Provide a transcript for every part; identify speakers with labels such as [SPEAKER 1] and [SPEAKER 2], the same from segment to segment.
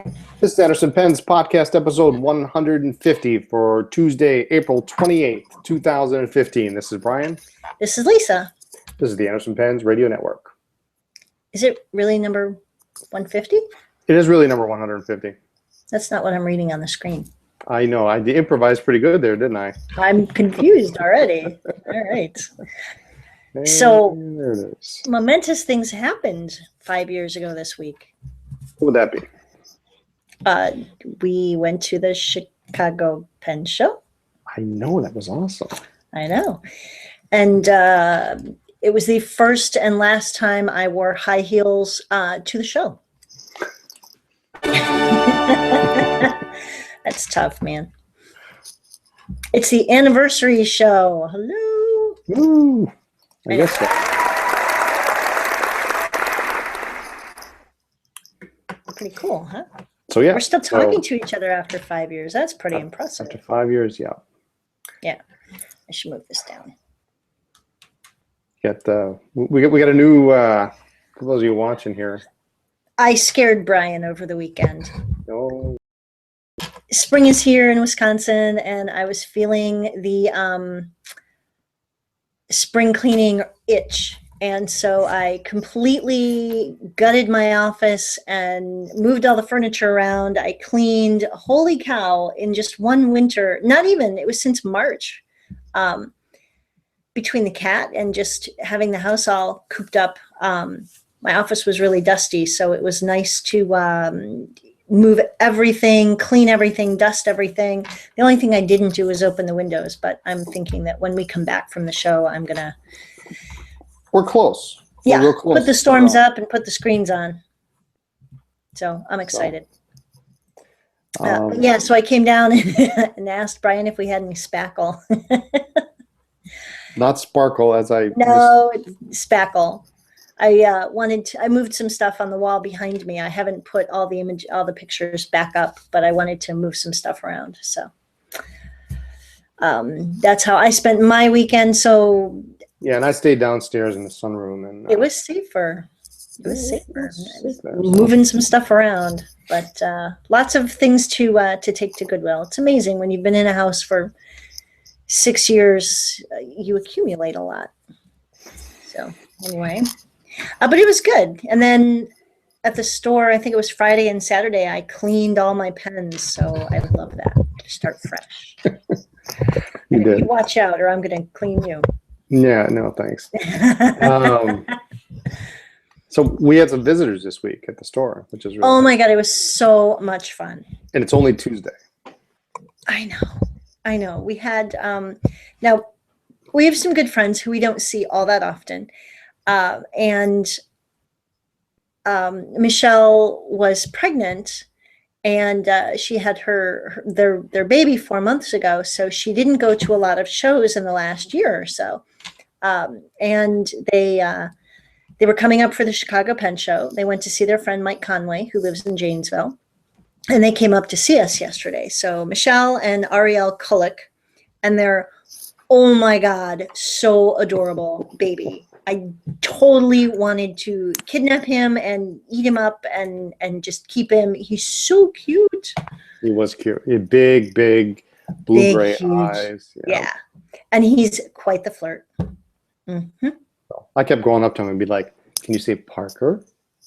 [SPEAKER 1] This is Anderson Penn's podcast episode 150 for Tuesday, April 28th, 2015. This is Brian.
[SPEAKER 2] This is Lisa.
[SPEAKER 1] This is the Anderson Penn's Radio Network.
[SPEAKER 2] Is it really number 150?
[SPEAKER 1] It is really number 150.
[SPEAKER 2] That's not what I'm reading on the screen.
[SPEAKER 1] I know. I improvised pretty good there, didn't I?
[SPEAKER 2] I'm confused already. All right.
[SPEAKER 1] And
[SPEAKER 2] So,
[SPEAKER 1] there it is.
[SPEAKER 2] momentous things happened 5 years ago this week.
[SPEAKER 1] What would that be?
[SPEAKER 2] We went to the Chicago Pen Show.
[SPEAKER 1] I know. That was awesome.
[SPEAKER 2] I know. And it was the first and last time I wore high heels to the show. That's tough, man. It's the anniversary show. Hello.
[SPEAKER 1] Woo! I guess so.
[SPEAKER 2] Pretty cool, huh?
[SPEAKER 1] So, yeah.
[SPEAKER 2] We're still talking to each other after 5 years. That's pretty impressive.
[SPEAKER 1] After 5 years, yeah.
[SPEAKER 2] Yeah. I should move this down.
[SPEAKER 1] We got a new, for those of you watching here.
[SPEAKER 2] I scared Brian over the weekend.
[SPEAKER 1] Oh,
[SPEAKER 2] Spring is here in Wisconsin, and I was feeling the spring cleaning itch. And so I completely gutted my office and moved all the furniture around. I cleaned, holy cow, in just one winter, not even, it was since March, between the cat and just having the house all cooped up. My office was really dusty, so it was nice to move everything, clean everything, dust everything. The only thing I didn't do was open the windows, but I'm thinking that when we come back from the show, I'm going to...
[SPEAKER 1] we're close. We're real close.
[SPEAKER 2] Put the storms up and put the screens on. So I'm excited. So I came down and asked Brian if we had any spackle.
[SPEAKER 1] Not sparkle, as I...
[SPEAKER 2] No, spackle. I moved some stuff on the wall behind me. I haven't put all the pictures back up, but I wanted to move some stuff around. So that's how I spent my weekend. So
[SPEAKER 1] yeah, and I stayed downstairs in the sunroom, and
[SPEAKER 2] it was safer. It was safer. Moving some stuff around, but lots of things to take to Goodwill. It's amazing when you've been in a house for 6 years, you accumulate a lot. So anyway. But it was good. And then at the store, I think it was Friday and Saturday, I cleaned all my pens. So I love that. To start fresh.
[SPEAKER 1] you did.
[SPEAKER 2] You watch out or I'm going to clean you.
[SPEAKER 1] Yeah, no, thanks. So we had some visitors this week at the store, which is really
[SPEAKER 2] oh my God, it was so much fun.
[SPEAKER 1] And it's only Tuesday.
[SPEAKER 2] I know. We had, now we have some good friends who we don't see all that often. And Michelle was pregnant, and she had their baby 4 months ago, so she didn't go to a lot of shows in the last year or so. And they were coming up for the Chicago Pen Show. They went to see their friend Mike Conway, who lives in Janesville, and they came up to see us yesterday. So Michelle and Ariel Kulik, and they're, oh my God, so adorable baby. I totally wanted to kidnap him and eat him up and just keep him. He's so cute.
[SPEAKER 1] He was cute. He had big blue-gray eyes.
[SPEAKER 2] Yeah. And he's quite the flirt. Mm-hmm.
[SPEAKER 1] So I kept going up to him and be like, can you say Parker?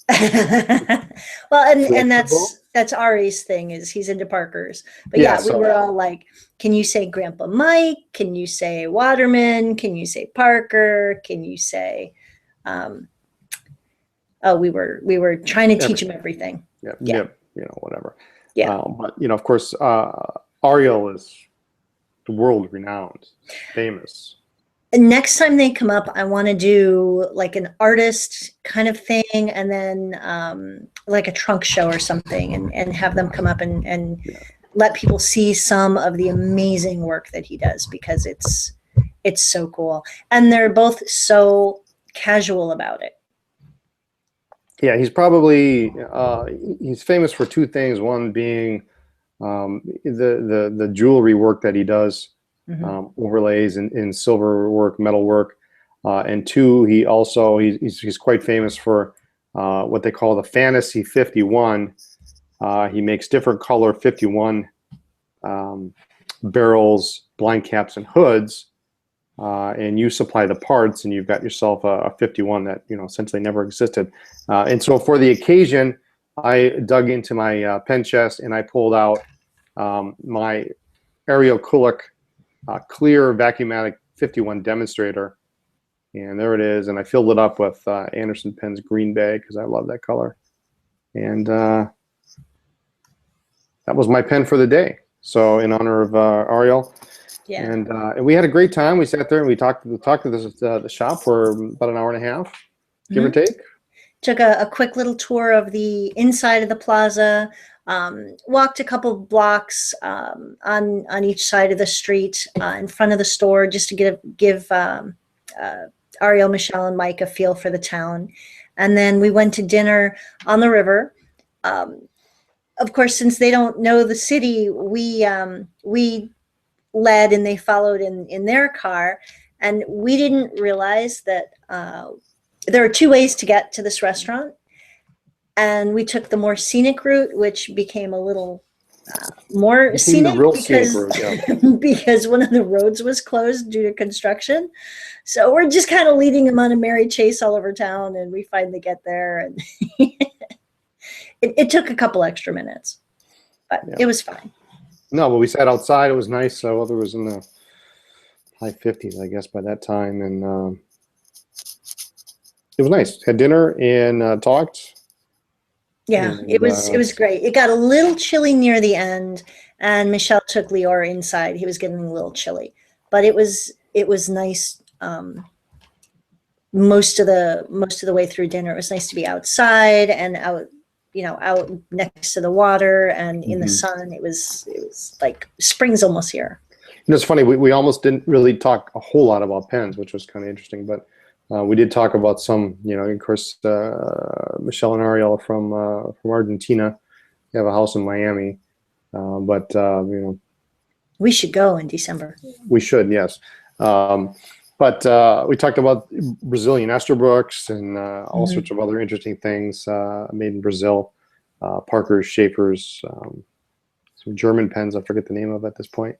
[SPEAKER 2] Well, and that's Ari's thing, is he's into Parkers. But yeah, we were all like, can you say Grandpa Mike? Can you say Waterman? Can you say Parker? Can you say we were trying to teach him everything.
[SPEAKER 1] Yeah. Whatever.
[SPEAKER 2] Yeah.
[SPEAKER 1] But of course, Ariel is world renowned, famous.
[SPEAKER 2] Next time they come up, I want to do like an artist kind of thing, and then like a trunk show or something, and have them come up and let people see some of the amazing work that he does, because it's so cool. And they're both so casual about it.
[SPEAKER 1] Yeah, he's probably he's famous for two things. One being the jewelry work that he does. Mm-hmm. Overlays in silver work, metal work, and two, he's quite famous for what they call the Fantasy 51, He makes different color 51 barrels, blind caps, and hoods. And you supply the parts, and you've got yourself a 51 that essentially never existed. And so for the occasion, I dug into my pen chest and I pulled out my Ariel Kulik clear vacuumatic 51 demonstrator, and there it is. And I filled it up with Anderson Pen's Green Bay because I love that color. And that was my pen for the day. So in honor of Ariel.
[SPEAKER 2] Yeah.
[SPEAKER 1] And we had a great time. We sat there and we talked to the shop for about an hour and a half, give or take.
[SPEAKER 2] Took a quick little tour of the inside of the plaza, walked a couple blocks on each side of the street in front of the store just to give Ariel, Michelle, and Mike a feel for the town. And then we went to dinner on the river. Of course, since they don't know the city, we led and they followed in their car, and we didn't realize that there are two ways to get to this restaurant, and we took the more scenic route, which became a little more scenic because one of the roads was closed due to construction. So we're just kind of leading them on a merry chase all over town, and we finally get there, and it took a couple extra minutes, but it was fine.
[SPEAKER 1] No, but we sat outside. It was nice. So weather was in the high 50s, I guess, by that time, and it was nice. Had dinner and talked.
[SPEAKER 2] Yeah,
[SPEAKER 1] and,
[SPEAKER 2] it was great. It got a little chilly near the end, and Michelle took Lior inside. He was getting a little chilly, but it was nice. Most of the way through dinner, it was nice to be outside and out next to the water and in the sun. It was like spring's almost here.
[SPEAKER 1] It's funny, we almost didn't really talk a whole lot about pens, which was kind of interesting, but we did talk about some, of course, Michelle and Ariel from Argentina. They have a house in Miami, but
[SPEAKER 2] we should go in December.
[SPEAKER 1] We should, yes. But we talked about Brazilian Esterbrookes and all sorts of other interesting things made in Brazil. Parker's, Schaefer's, some German pens. I forget the name of at this point.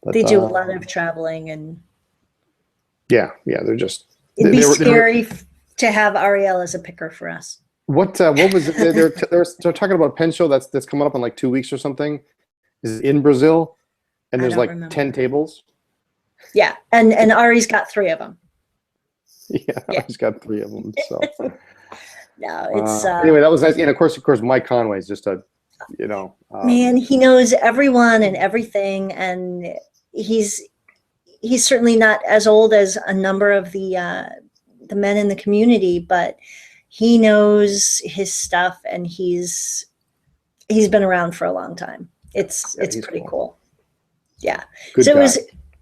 [SPEAKER 1] But,
[SPEAKER 2] they do a lot of traveling, and
[SPEAKER 1] they're just.
[SPEAKER 2] It'd be scary to have Ariel as a picker for us.
[SPEAKER 1] What was it? They're talking about a pen show that's coming up in like 2 weeks or something. Is it in Brazil? And there's like 10 tables.
[SPEAKER 2] Yeah, and Ari's got 3 of them.
[SPEAKER 1] Yeah, Ari's got 3 of them. So
[SPEAKER 2] no, it's
[SPEAKER 1] anyway. That was nice, and of course, Mike Conway is just a,
[SPEAKER 2] man. He knows everyone and everything, and he's certainly not as old as a number of the men in the community, but he knows his stuff, and he's been around for a long time. It's pretty cool. Yeah.
[SPEAKER 1] Good
[SPEAKER 2] so
[SPEAKER 1] guy.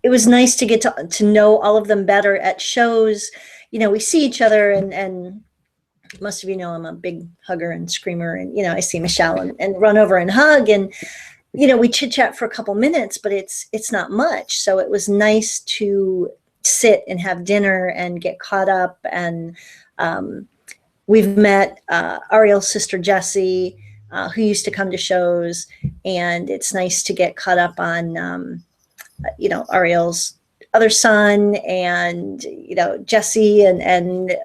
[SPEAKER 2] It was nice to get to know all of them better at shows. We see each other, and most of I'm a big hugger and screamer, and I see Michelle and run over and hug, and we chit chat for a couple minutes, but it's not much. So it was nice to sit and have dinner and get caught up. And we've met Ariel's sister Jessie, who used to come to shows, and it's nice to get caught up on Ariel's other son, and Jesse, and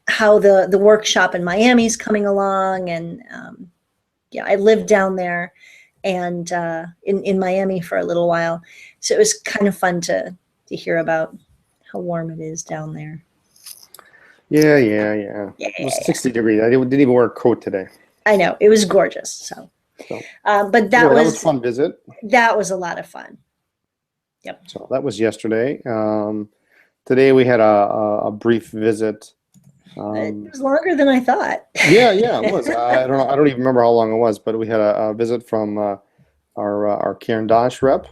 [SPEAKER 2] how the workshop in Miami is coming along. And I lived down there and in Miami for a little while, so it was kind of fun to hear about how warm it is down there.
[SPEAKER 1] Yeah. It was 60 degrees. I didn't even wear a coat today.
[SPEAKER 2] I know, it was gorgeous. So but that was
[SPEAKER 1] a fun visit.
[SPEAKER 2] That was a lot of fun. Yep.
[SPEAKER 1] So that was yesterday. Today we had a brief visit.
[SPEAKER 2] It was longer than I thought.
[SPEAKER 1] Yeah, it was. I don't even remember how long it was, but we had a visit from our Cairn Dosh rep,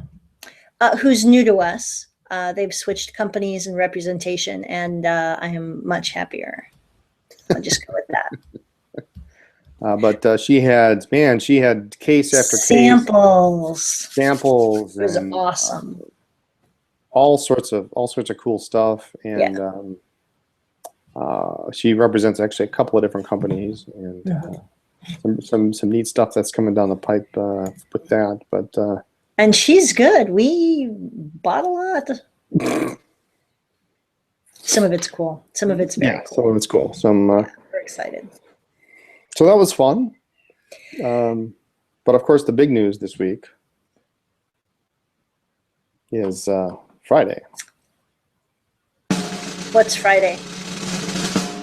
[SPEAKER 2] who's new to us. They've switched companies and representation, and I am much happier. I'll just go with that.
[SPEAKER 1] But she had case after
[SPEAKER 2] samples.
[SPEAKER 1] Samples.
[SPEAKER 2] It was awesome.
[SPEAKER 1] All sorts of cool stuff, and she represents actually a couple of different companies, and some neat stuff that's coming down the pipe with that. But
[SPEAKER 2] And she's good. We bought a lot. Some of it's cool. Some of it's very cool.
[SPEAKER 1] some of it's cool.
[SPEAKER 2] We're excited.
[SPEAKER 1] So that was fun. But of course, the big news this week is Friday.
[SPEAKER 2] What's Friday?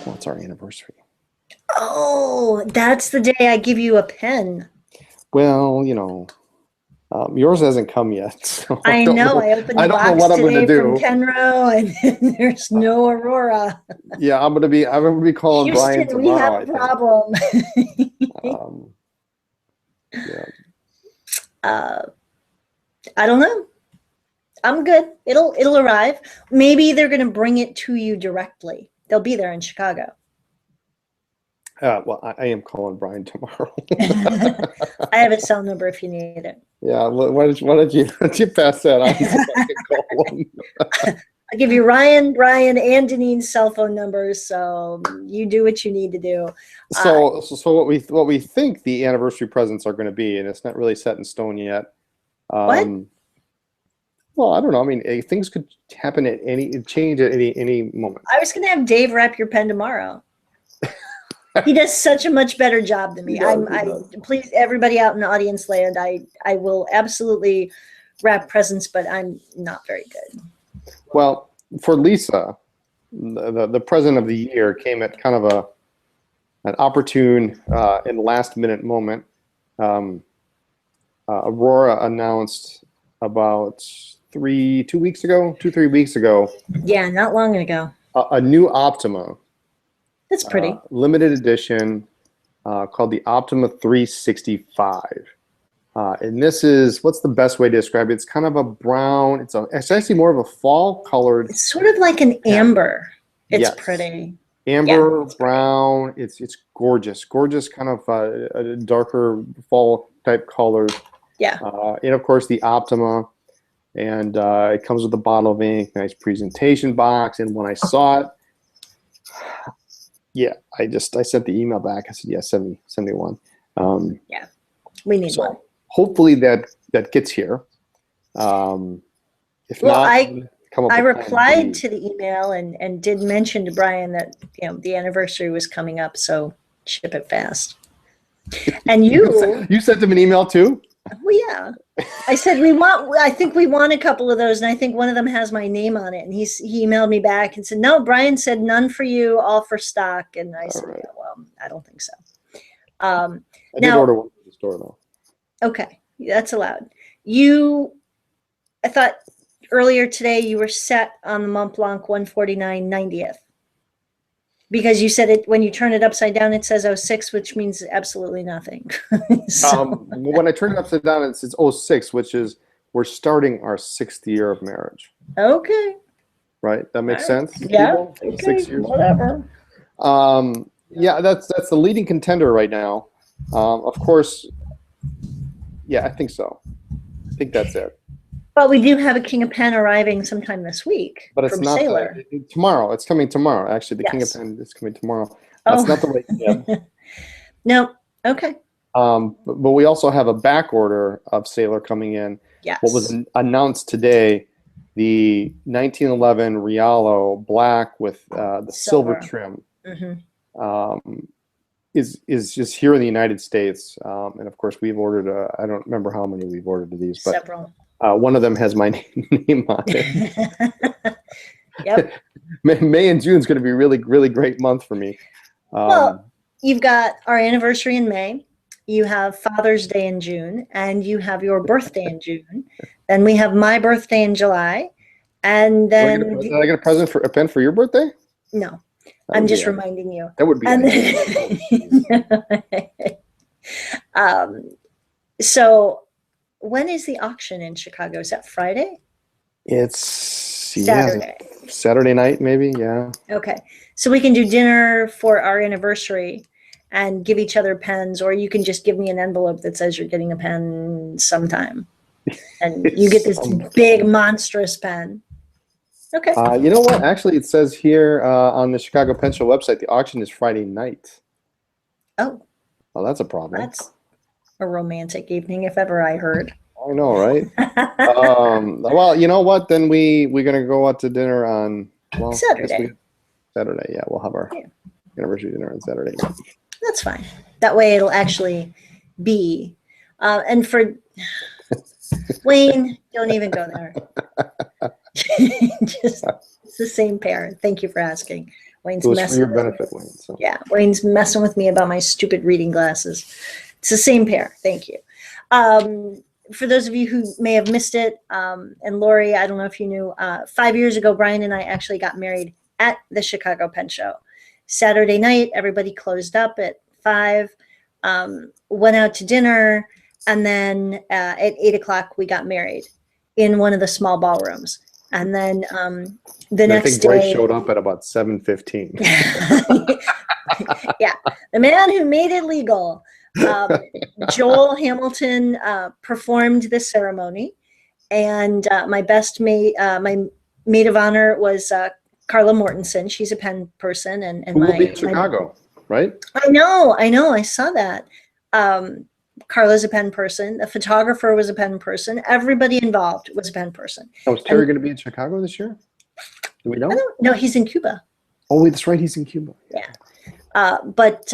[SPEAKER 1] Well, it's our anniversary.
[SPEAKER 2] Oh, that's the day I give you a pen.
[SPEAKER 1] Well, yours hasn't come yet. So
[SPEAKER 2] I
[SPEAKER 1] don't
[SPEAKER 2] know. I opened
[SPEAKER 1] I
[SPEAKER 2] the
[SPEAKER 1] don't know
[SPEAKER 2] box
[SPEAKER 1] what I'm
[SPEAKER 2] today
[SPEAKER 1] gonna do.
[SPEAKER 2] from Kenro, and there's no Aurora.
[SPEAKER 1] Yeah, I'm gonna be calling Brian
[SPEAKER 2] Houston, we
[SPEAKER 1] tomorrow.
[SPEAKER 2] have a problem.
[SPEAKER 1] Yeah.
[SPEAKER 2] I don't know. I'm good. It'll arrive. Maybe they're going to bring it to you directly. They'll be there in Chicago.
[SPEAKER 1] Well, I am calling Brian tomorrow.
[SPEAKER 2] I have a cell number if you need it.
[SPEAKER 1] Yeah, why did you pass that on? So I can call him?
[SPEAKER 2] I'll give you Ryan, Brian, and Denise's cell phone numbers, so you do what you need to do.
[SPEAKER 1] So what we think the anniversary presents are going to be, and it's not really set in stone yet.
[SPEAKER 2] What?
[SPEAKER 1] Well, I don't know. I mean, things could happen change at any moment.
[SPEAKER 2] I was going to have Dave wrap your pen tomorrow. He does such a much better job than me.
[SPEAKER 1] He does.
[SPEAKER 2] Please, everybody out in audience land, I will absolutely wrap presents, but I'm not very good.
[SPEAKER 1] Well, for Lisa, the present of the year came at kind of an opportune and last minute moment. Aurora announced about 3 weeks ago, 3 weeks ago,
[SPEAKER 2] Yeah, not long ago.
[SPEAKER 1] a new Optima.
[SPEAKER 2] That's pretty.
[SPEAKER 1] Limited edition called the Optima 365. And this is, what's the best way to describe it? It's kind of a brown, it's actually more of a fall colored.
[SPEAKER 2] It's sort of like an amber. It's
[SPEAKER 1] Yes.
[SPEAKER 2] pretty.
[SPEAKER 1] Amber, brown, it's gorgeous kind of a darker fall type colors.
[SPEAKER 2] Yeah.
[SPEAKER 1] And of course the Optima, and it comes with a bottle of ink, nice presentation box. And when I saw it, yeah, I sent the email back. I said, yeah, send me one.
[SPEAKER 2] Yeah, we need one.
[SPEAKER 1] Hopefully that gets here. If
[SPEAKER 2] Well,
[SPEAKER 1] not, come up
[SPEAKER 2] I
[SPEAKER 1] with
[SPEAKER 2] replied
[SPEAKER 1] plan B.
[SPEAKER 2] to the email and did mention to Brian that the anniversary was coming up, so ship it fast. And
[SPEAKER 1] You sent him an email too?
[SPEAKER 2] well, yeah, I said I think we want a couple of those, and I think one of them has my name on it. And he emailed me back and said, no, Brian said none for you, all for stock. And I said,
[SPEAKER 1] right.
[SPEAKER 2] yeah, well, I don't think so.
[SPEAKER 1] I did
[SPEAKER 2] now-
[SPEAKER 1] order one from the store though.
[SPEAKER 2] Okay, that's allowed. I thought earlier today you were set on the Mont Blanc 149 90th. Because you said it when you turn it upside down, it says 06, which means absolutely nothing. So,
[SPEAKER 1] When I turn it upside down, it says 06, which is we're starting our 6th year of marriage.
[SPEAKER 2] okay.
[SPEAKER 1] Right? That makes sense?
[SPEAKER 2] Yeah.
[SPEAKER 1] people?
[SPEAKER 2] Okay,
[SPEAKER 1] 6 years.
[SPEAKER 2] whatever.
[SPEAKER 1] Yeah, that's the leading contender right now. Of course, yeah, I think so. I think that's it.
[SPEAKER 2] But we do have a King of Pen arriving sometime this week
[SPEAKER 1] But it's
[SPEAKER 2] from
[SPEAKER 1] not
[SPEAKER 2] Sailor.
[SPEAKER 1] tomorrow. It's coming tomorrow. Actually, the King of
[SPEAKER 2] Yes.
[SPEAKER 1] Pen is coming tomorrow. That's
[SPEAKER 2] Oh.
[SPEAKER 1] not the right yet.
[SPEAKER 2] No. Okay.
[SPEAKER 1] But we also have a back order of Sailor coming in.
[SPEAKER 2] Yes.
[SPEAKER 1] What was announced today, the 1911 Rialo black with the silver trim.
[SPEAKER 2] Mhm.
[SPEAKER 1] Is just here in the United States, and of course we've ordered. I don't remember how many we've ordered of these, but
[SPEAKER 2] Several.
[SPEAKER 1] one of them has my name on it.
[SPEAKER 2] Yep.
[SPEAKER 1] May and June is going to be really great month for me.
[SPEAKER 2] Well, you've got our anniversary in May. You have Father's Day in June, and you have your birthday in June. Then we have my birthday in July, and then
[SPEAKER 1] did I get a pen for your birthday?
[SPEAKER 2] no,
[SPEAKER 1] That
[SPEAKER 2] I'm
[SPEAKER 1] would
[SPEAKER 2] just
[SPEAKER 1] be-
[SPEAKER 2] reminding you.
[SPEAKER 1] That would be.
[SPEAKER 2] And so, when is the auction in Chicago? Is that Friday?
[SPEAKER 1] It's
[SPEAKER 2] Saturday.
[SPEAKER 1] Saturday night, maybe. Yeah.
[SPEAKER 2] Okay, so we can do dinner for our anniversary and give each other pens, or you can just give me an envelope that says you're getting a pen sometime, and you get this big monstrous pen. Okay.
[SPEAKER 1] You know what? Actually, it says here on the Chicago Pen Show website, the auction is Friday night.
[SPEAKER 2] Oh,
[SPEAKER 1] Oh, that's a problem.
[SPEAKER 2] That's a romantic evening, if ever I heard.
[SPEAKER 1] I know, right? Well, you know what? Then we're gonna go out to dinner on, well, I guess
[SPEAKER 2] Saturday.
[SPEAKER 1] Saturday. Yeah, we'll have our
[SPEAKER 2] Yeah.
[SPEAKER 1] anniversary dinner on Saturday.
[SPEAKER 2] That's fine. That way it'll actually be. And for Wayne, don't even go there. Just, it's the same pair. Thank you for asking. Wayne's
[SPEAKER 1] It was for
[SPEAKER 2] messing
[SPEAKER 1] your
[SPEAKER 2] with me.
[SPEAKER 1] benefit, Wayne. So.
[SPEAKER 2] Yeah, Wayne's messing with me about my stupid reading glasses. It's the same pair. Thank you. For those of you who may have missed it, and Lori, I don't know if you knew, 5 years ago, Brian and I actually got married at the Chicago Pen Show. Saturday night, everybody closed up at 5, went out to dinner, and then at 8 o'clock, we got married in one of the small ballrooms. And then the
[SPEAKER 1] And I
[SPEAKER 2] next
[SPEAKER 1] think Bryce
[SPEAKER 2] day,
[SPEAKER 1] showed up at about 7:15.
[SPEAKER 2] yeah, the man who made it legal. Joel Hamilton performed the ceremony, and my maid of honor was Carla Mortensen. She's a pen person, and
[SPEAKER 1] Who will be in Chicago, right?
[SPEAKER 2] I know, I saw that. Carla's a pen person. The photographer was a pen person. Everybody involved was a pen person.
[SPEAKER 1] Oh, is Terry going to be in Chicago this year? Do we know?
[SPEAKER 2] I don't know. He's in Cuba.
[SPEAKER 1] Oh, that's right. He's in Cuba.
[SPEAKER 2] Yeah. But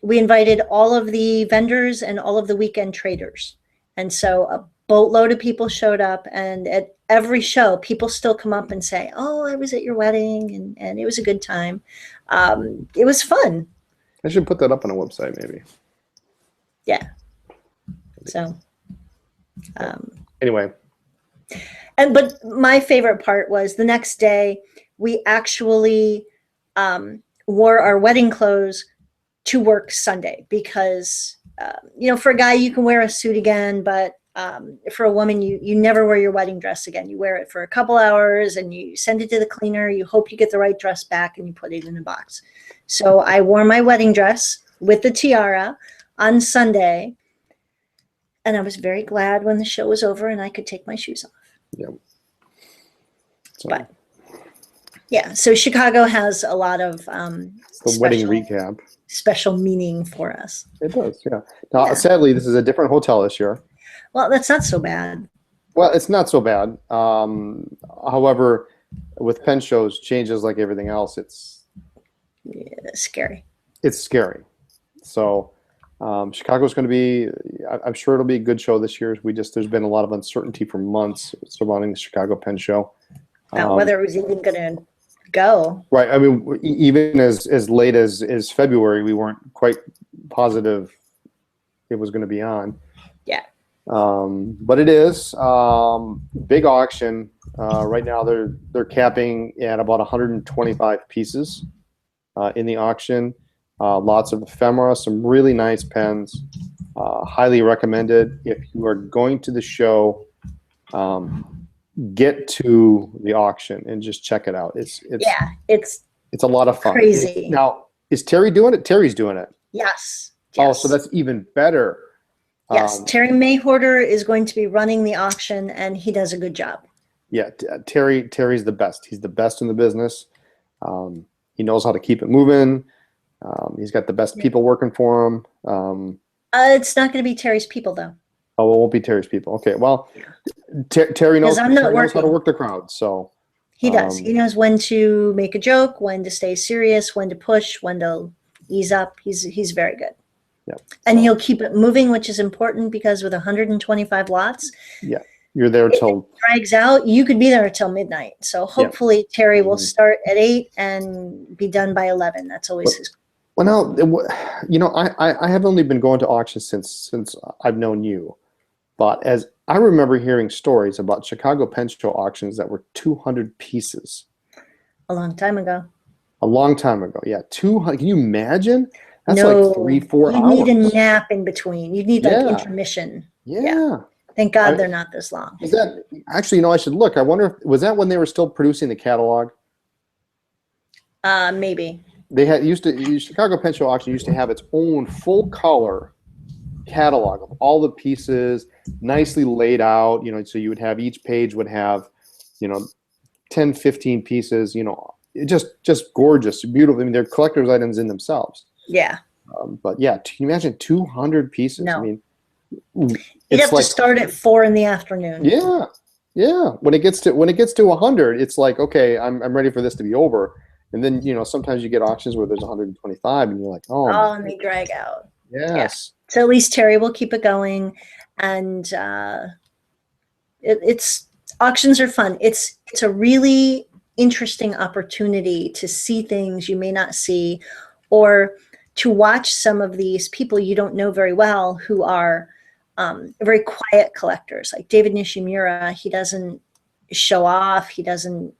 [SPEAKER 2] we invited all of the vendors and all of the weekend traders. And so a boatload of people showed up. And at every show, people still come up and say, oh, I was at your wedding and it was a good time. It was fun.
[SPEAKER 1] I should put that up on a website maybe.
[SPEAKER 2] Yeah. So,
[SPEAKER 1] anyway.
[SPEAKER 2] But my favorite part was the next day, we actually wore our wedding clothes to work Sunday because, for a guy, you can wear a suit again, but for a woman, you never wear your wedding dress again. You wear it for a couple hours and you send it to the cleaner. You hope you get the right dress back and you put it in a box. So I wore my wedding dress with the tiara on Sunday. And I was very glad when the show was over and I could take my shoes off.
[SPEAKER 1] Yeah. So,
[SPEAKER 2] But yeah, so Chicago has a lot of
[SPEAKER 1] the wedding recap.
[SPEAKER 2] Special meaning for us.
[SPEAKER 1] It does, yeah. Now, sadly, this is a different hotel this year.
[SPEAKER 2] Well, that's not so bad.
[SPEAKER 1] Well, it's not so bad. However, with pen shows, changes like everything else, it's
[SPEAKER 2] scary.
[SPEAKER 1] It's scary. So Chicago's going to be, I'm sure it'll be a good show this year. There's been a lot of uncertainty for months surrounding the Chicago Pen Show.
[SPEAKER 2] Whether it was even going to go.
[SPEAKER 1] Right. I mean, even as late as February, we weren't quite positive it was going to be on.
[SPEAKER 2] Yeah.
[SPEAKER 1] But it is big auction. Right now they're capping at about 125 pieces in the auction. Lots of ephemera, some really nice pens. Highly recommended. If you are going to the show, get to the auction and just check it out. It's a lot of fun.
[SPEAKER 2] Crazy.
[SPEAKER 1] Now, is Terry doing it? Terry's doing it.
[SPEAKER 2] Yes.
[SPEAKER 1] Oh, so that's even better.
[SPEAKER 2] Yes, Terry Mayhorter is going to be running the auction, and he does a good job.
[SPEAKER 1] Yeah, Terry's the best. He's the best in the business. He knows how to keep it moving. He's got the best people working for him.
[SPEAKER 2] It's not going to be Terry's people, though.
[SPEAKER 1] Oh, it won't be Terry's people. Okay, well, Terry knows how to work the crowd. So
[SPEAKER 2] he does. He knows when to make a joke, when to stay serious, when to push, when to ease up. He's very good.
[SPEAKER 1] Yeah,
[SPEAKER 2] and he'll keep it moving, which is important because with 125 lots,
[SPEAKER 1] yeah, you're there till
[SPEAKER 2] it drags out. You could be there till midnight. So hopefully Terry will start at 8 and be done by 11. That's always his.
[SPEAKER 1] Well, now, I have only been going to auctions since I've known you, but as I remember hearing stories about Chicago Pen Show auctions that were 200 pieces.
[SPEAKER 2] A long time ago.
[SPEAKER 1] A long time ago, yeah. 200. Can you imagine? That's
[SPEAKER 2] no,
[SPEAKER 1] like 3-4 hours.
[SPEAKER 2] You need a nap in between. You need like intermission.
[SPEAKER 1] Yeah.
[SPEAKER 2] Thank God they're not this long.
[SPEAKER 1] Is that actually? I should look. I wonder if was that when they were still producing the catalog.
[SPEAKER 2] Maybe.
[SPEAKER 1] They Chicago Pen Show auction used to have its own full color catalog of all the pieces, nicely laid out. So you would have each page would have, 10, 15 pieces. Just gorgeous, beautiful. I mean, they're collector's items in themselves.
[SPEAKER 2] Yeah.
[SPEAKER 1] But yeah, can you imagine 200 pieces?
[SPEAKER 2] No.
[SPEAKER 1] I mean,
[SPEAKER 2] You'd
[SPEAKER 1] it's
[SPEAKER 2] have
[SPEAKER 1] like,
[SPEAKER 2] to start at 4 in the afternoon.
[SPEAKER 1] yeah, yeah. When it gets to 100, it's like, okay, I'm ready for this to be over. And then, sometimes you get auctions where there's 125 and you're like, oh,
[SPEAKER 2] Oh, and they drag out.
[SPEAKER 1] yes.
[SPEAKER 2] So at least Terry will keep it going, and it's auctions are fun. It's a really interesting opportunity to see things you may not see, or to watch some of these people you don't know very well who are very quiet collectors, like David Nishimura. He doesn't show off. He doesn't,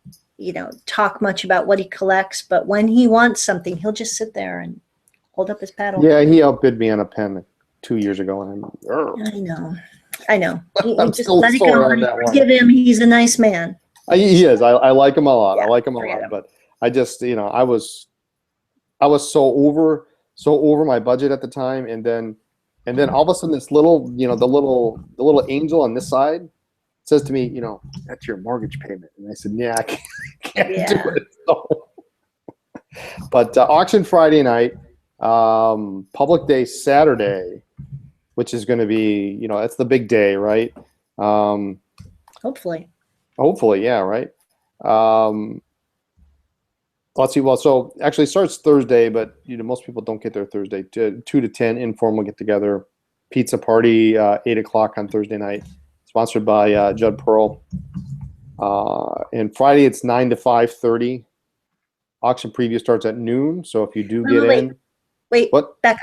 [SPEAKER 2] talk much about what he collects. But when he wants something, he'll just sit there and hold up his paddle.
[SPEAKER 1] Yeah, he outbid me on a pen 2 years ago, and
[SPEAKER 2] I know. You
[SPEAKER 1] I'm
[SPEAKER 2] just
[SPEAKER 1] still
[SPEAKER 2] let it
[SPEAKER 1] sore
[SPEAKER 2] go
[SPEAKER 1] on
[SPEAKER 2] and
[SPEAKER 1] that one.
[SPEAKER 2] forgive him. He's a nice man.
[SPEAKER 1] He is. I like him a lot. I
[SPEAKER 2] Yeah,
[SPEAKER 1] like him a
[SPEAKER 2] forget
[SPEAKER 1] lot.
[SPEAKER 2] him.
[SPEAKER 1] But I just, I was so over my budget at the time, and then all of a sudden this little, the little angel on this side says to me, that's your mortgage payment. And I said, yeah, I can't
[SPEAKER 2] Yeah.
[SPEAKER 1] do it. So. But auction Friday night, public day Saturday, which is going to be, that's the big day, right?
[SPEAKER 2] Hopefully.
[SPEAKER 1] Hopefully, yeah, right. Let's see. Well, so actually it starts Thursday, but most people don't get there Thursday. 2 to 10 informal get together, pizza party, 8 o'clock on Thursday night, sponsored by Judd Pearl. And Friday it's 9 to 5:30. Auction preview starts at noon. So if you do get in,
[SPEAKER 2] Wait,
[SPEAKER 1] what?
[SPEAKER 2] back up.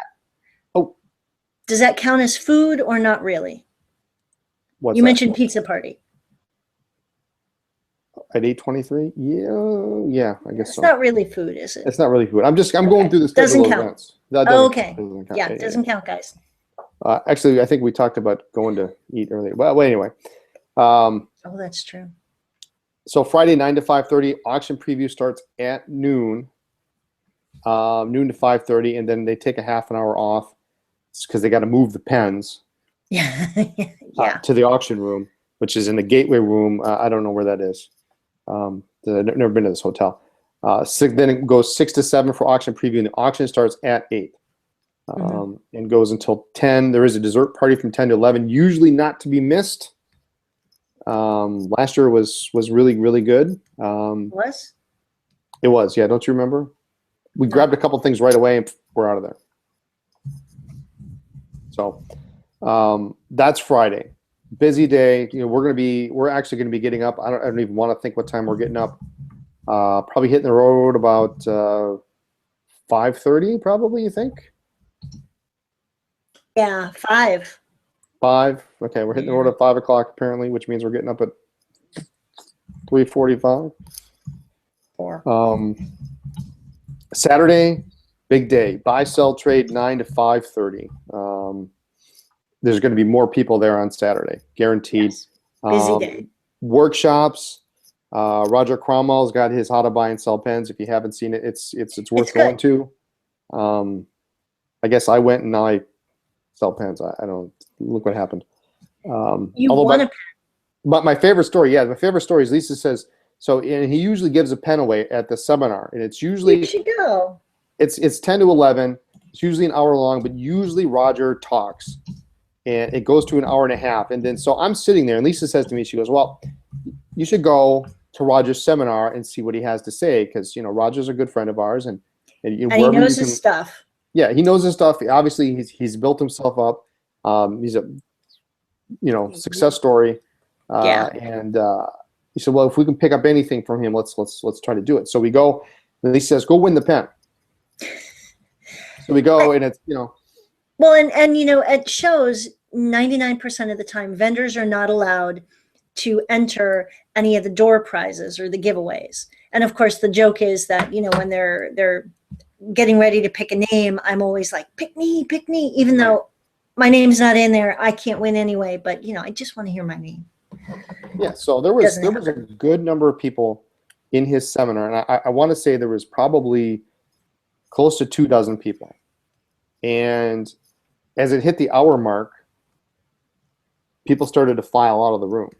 [SPEAKER 1] Oh,
[SPEAKER 2] Does that count as food or not really?
[SPEAKER 1] what's
[SPEAKER 2] You
[SPEAKER 1] that?
[SPEAKER 2] mentioned pizza party.
[SPEAKER 1] At 8:23? Yeah, I guess
[SPEAKER 2] It's
[SPEAKER 1] so.
[SPEAKER 2] not really food, is it?
[SPEAKER 1] It's not really food. I'm going through the schedule
[SPEAKER 2] Doesn't
[SPEAKER 1] of
[SPEAKER 2] count.
[SPEAKER 1] events. That
[SPEAKER 2] Oh,
[SPEAKER 1] doesn't
[SPEAKER 2] okay.
[SPEAKER 1] count.
[SPEAKER 2] Yeah, it doesn't count, guys.
[SPEAKER 1] Actually, I think we talked about going to eat earlier. Well, anyway.
[SPEAKER 2] Oh, that's true.
[SPEAKER 1] So Friday, 9 to 5:30, auction preview starts at noon, noon to 5:30, and then they take a half an hour off because they got to move the pens
[SPEAKER 2] Yeah. Yeah.
[SPEAKER 1] to the auction room, which is in the gateway room. I don't know where that is. I've never been to this hotel. Then it goes 6 to 7 for auction preview, and the auction starts at 8 and goes until 10. There is a dessert party from 10 to 11, usually not to be missed. Last year was really, really good.
[SPEAKER 2] Was?
[SPEAKER 1] It was, yeah. Don't you remember? We grabbed a couple things right away and we're out of there. So that's Friday. Busy day. We're actually gonna be getting up. I don't even want to think what time we're getting up. Probably hitting the road about 5:30, probably, you think?
[SPEAKER 2] Yeah, 5.
[SPEAKER 1] 5. Okay, we're hitting the road at 5 o'clock apparently, which means we're getting up at 3:45.
[SPEAKER 2] 4.
[SPEAKER 1] Saturday, big day. Buy, sell, trade 9 to 5:30. There's going to be more people there on Saturday, guaranteed.
[SPEAKER 2] Yes. Busy day.
[SPEAKER 1] Workshops. Roger Cromwell's got his how to buy and sell pens. If you haven't seen it, it's worth going to. I guess I went and now I sell pens. I don't look what happened.
[SPEAKER 2] You want a pen?
[SPEAKER 1] But my favorite story, is Lisa says, so, and he usually gives a pen away at the seminar, and it's usually
[SPEAKER 2] You should go.
[SPEAKER 1] it's 10 to 11. It's usually an hour long, but usually Roger talks, and it goes to an hour and a half. And then so I'm sitting there, and Lisa says to me, she goes, "Well, you should go to Roger's seminar and see what he has to say, because Roger's a good friend of ours, and
[SPEAKER 2] he knows his stuff."
[SPEAKER 1] Yeah, he knows his stuff. Obviously, he's built himself up. He's a success story.
[SPEAKER 2] Yeah.
[SPEAKER 1] And he said, "Well, if we can pick up anything from him, let's try to do it." So we go, and he says, "Go win the pen." So we go, and it's
[SPEAKER 2] Well, and at shows, 99% of the time, vendors are not allowed to enter any of the door prizes or the giveaways. And of course, the joke is that when they're getting ready to pick a name, I'm always like, pick me, even though my name's not in there. I can't win anyway, but I just want to hear my name.
[SPEAKER 1] Yeah, so there was a good number of people in his seminar, and I want to say there was probably close to 24 people. And as it hit the hour mark, people started to file out of the room.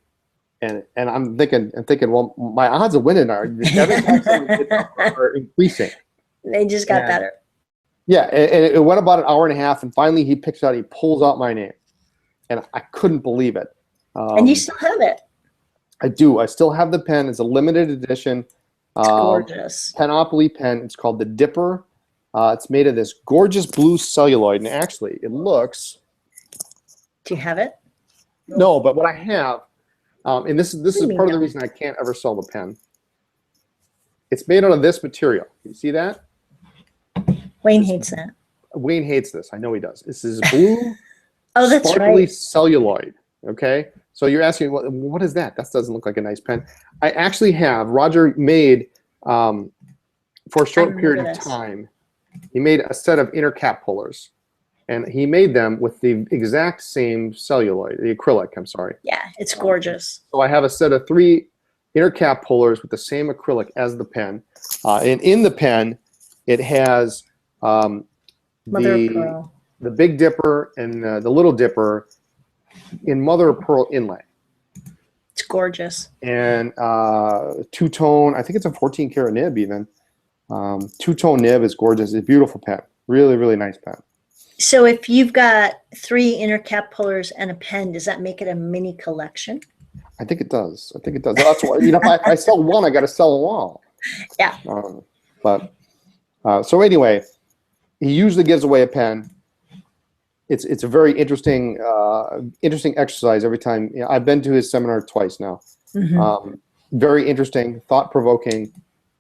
[SPEAKER 1] And I'm thinking, well, my odds of winning are increasing.
[SPEAKER 2] They just got better.
[SPEAKER 1] Yeah, and it went about an hour and a half, and finally he picks out, he pulls out my name, and I couldn't believe it.
[SPEAKER 2] And you still have it.
[SPEAKER 1] I do. I still have the pen. It's a limited edition.
[SPEAKER 2] It's gorgeous.
[SPEAKER 1] Penopoly pen. It's called the Dipper. It's made of this gorgeous blue celluloid, and actually, it looks.
[SPEAKER 2] Do you have it?
[SPEAKER 1] No, but what I have, and this is part of the reason I can't ever sell the pen. It's made out of this material. You see that?
[SPEAKER 2] Wayne hates that.
[SPEAKER 1] Wayne hates this. I know he does. This is blue.
[SPEAKER 2] Oh, that's
[SPEAKER 1] sparkly
[SPEAKER 2] right.
[SPEAKER 1] celluloid. Okay, so you're asking, what is that? That doesn't look like a nice pen. I actually have. Roger made for a short period of time. He made a set of inner cap pullers, and he made them with the exact same celluloid, the acrylic. I'm sorry.
[SPEAKER 2] Yeah, it's gorgeous.
[SPEAKER 1] So I have a set of 3 inner cap pullers with the same acrylic as the pen, and in the pen, it has the Big Dipper and the Little Dipper in mother of pearl inlay.
[SPEAKER 2] It's gorgeous.
[SPEAKER 1] And two-tone, I think it's a 14-karat nib even. Two-tone nib is gorgeous. It's a beautiful pen. Really, really nice pen.
[SPEAKER 2] So if you've got 3 inner cap pullers and a pen, does that make it a mini collection?
[SPEAKER 1] I think it does. I think it does. That's why, if I sell one, I got to sell them all.
[SPEAKER 2] Yeah.
[SPEAKER 1] So anyway, he usually gives away a pen. It's a very interesting exercise every time. I've been to his seminar twice now.
[SPEAKER 2] Mm-hmm.
[SPEAKER 1] Very interesting, thought-provoking,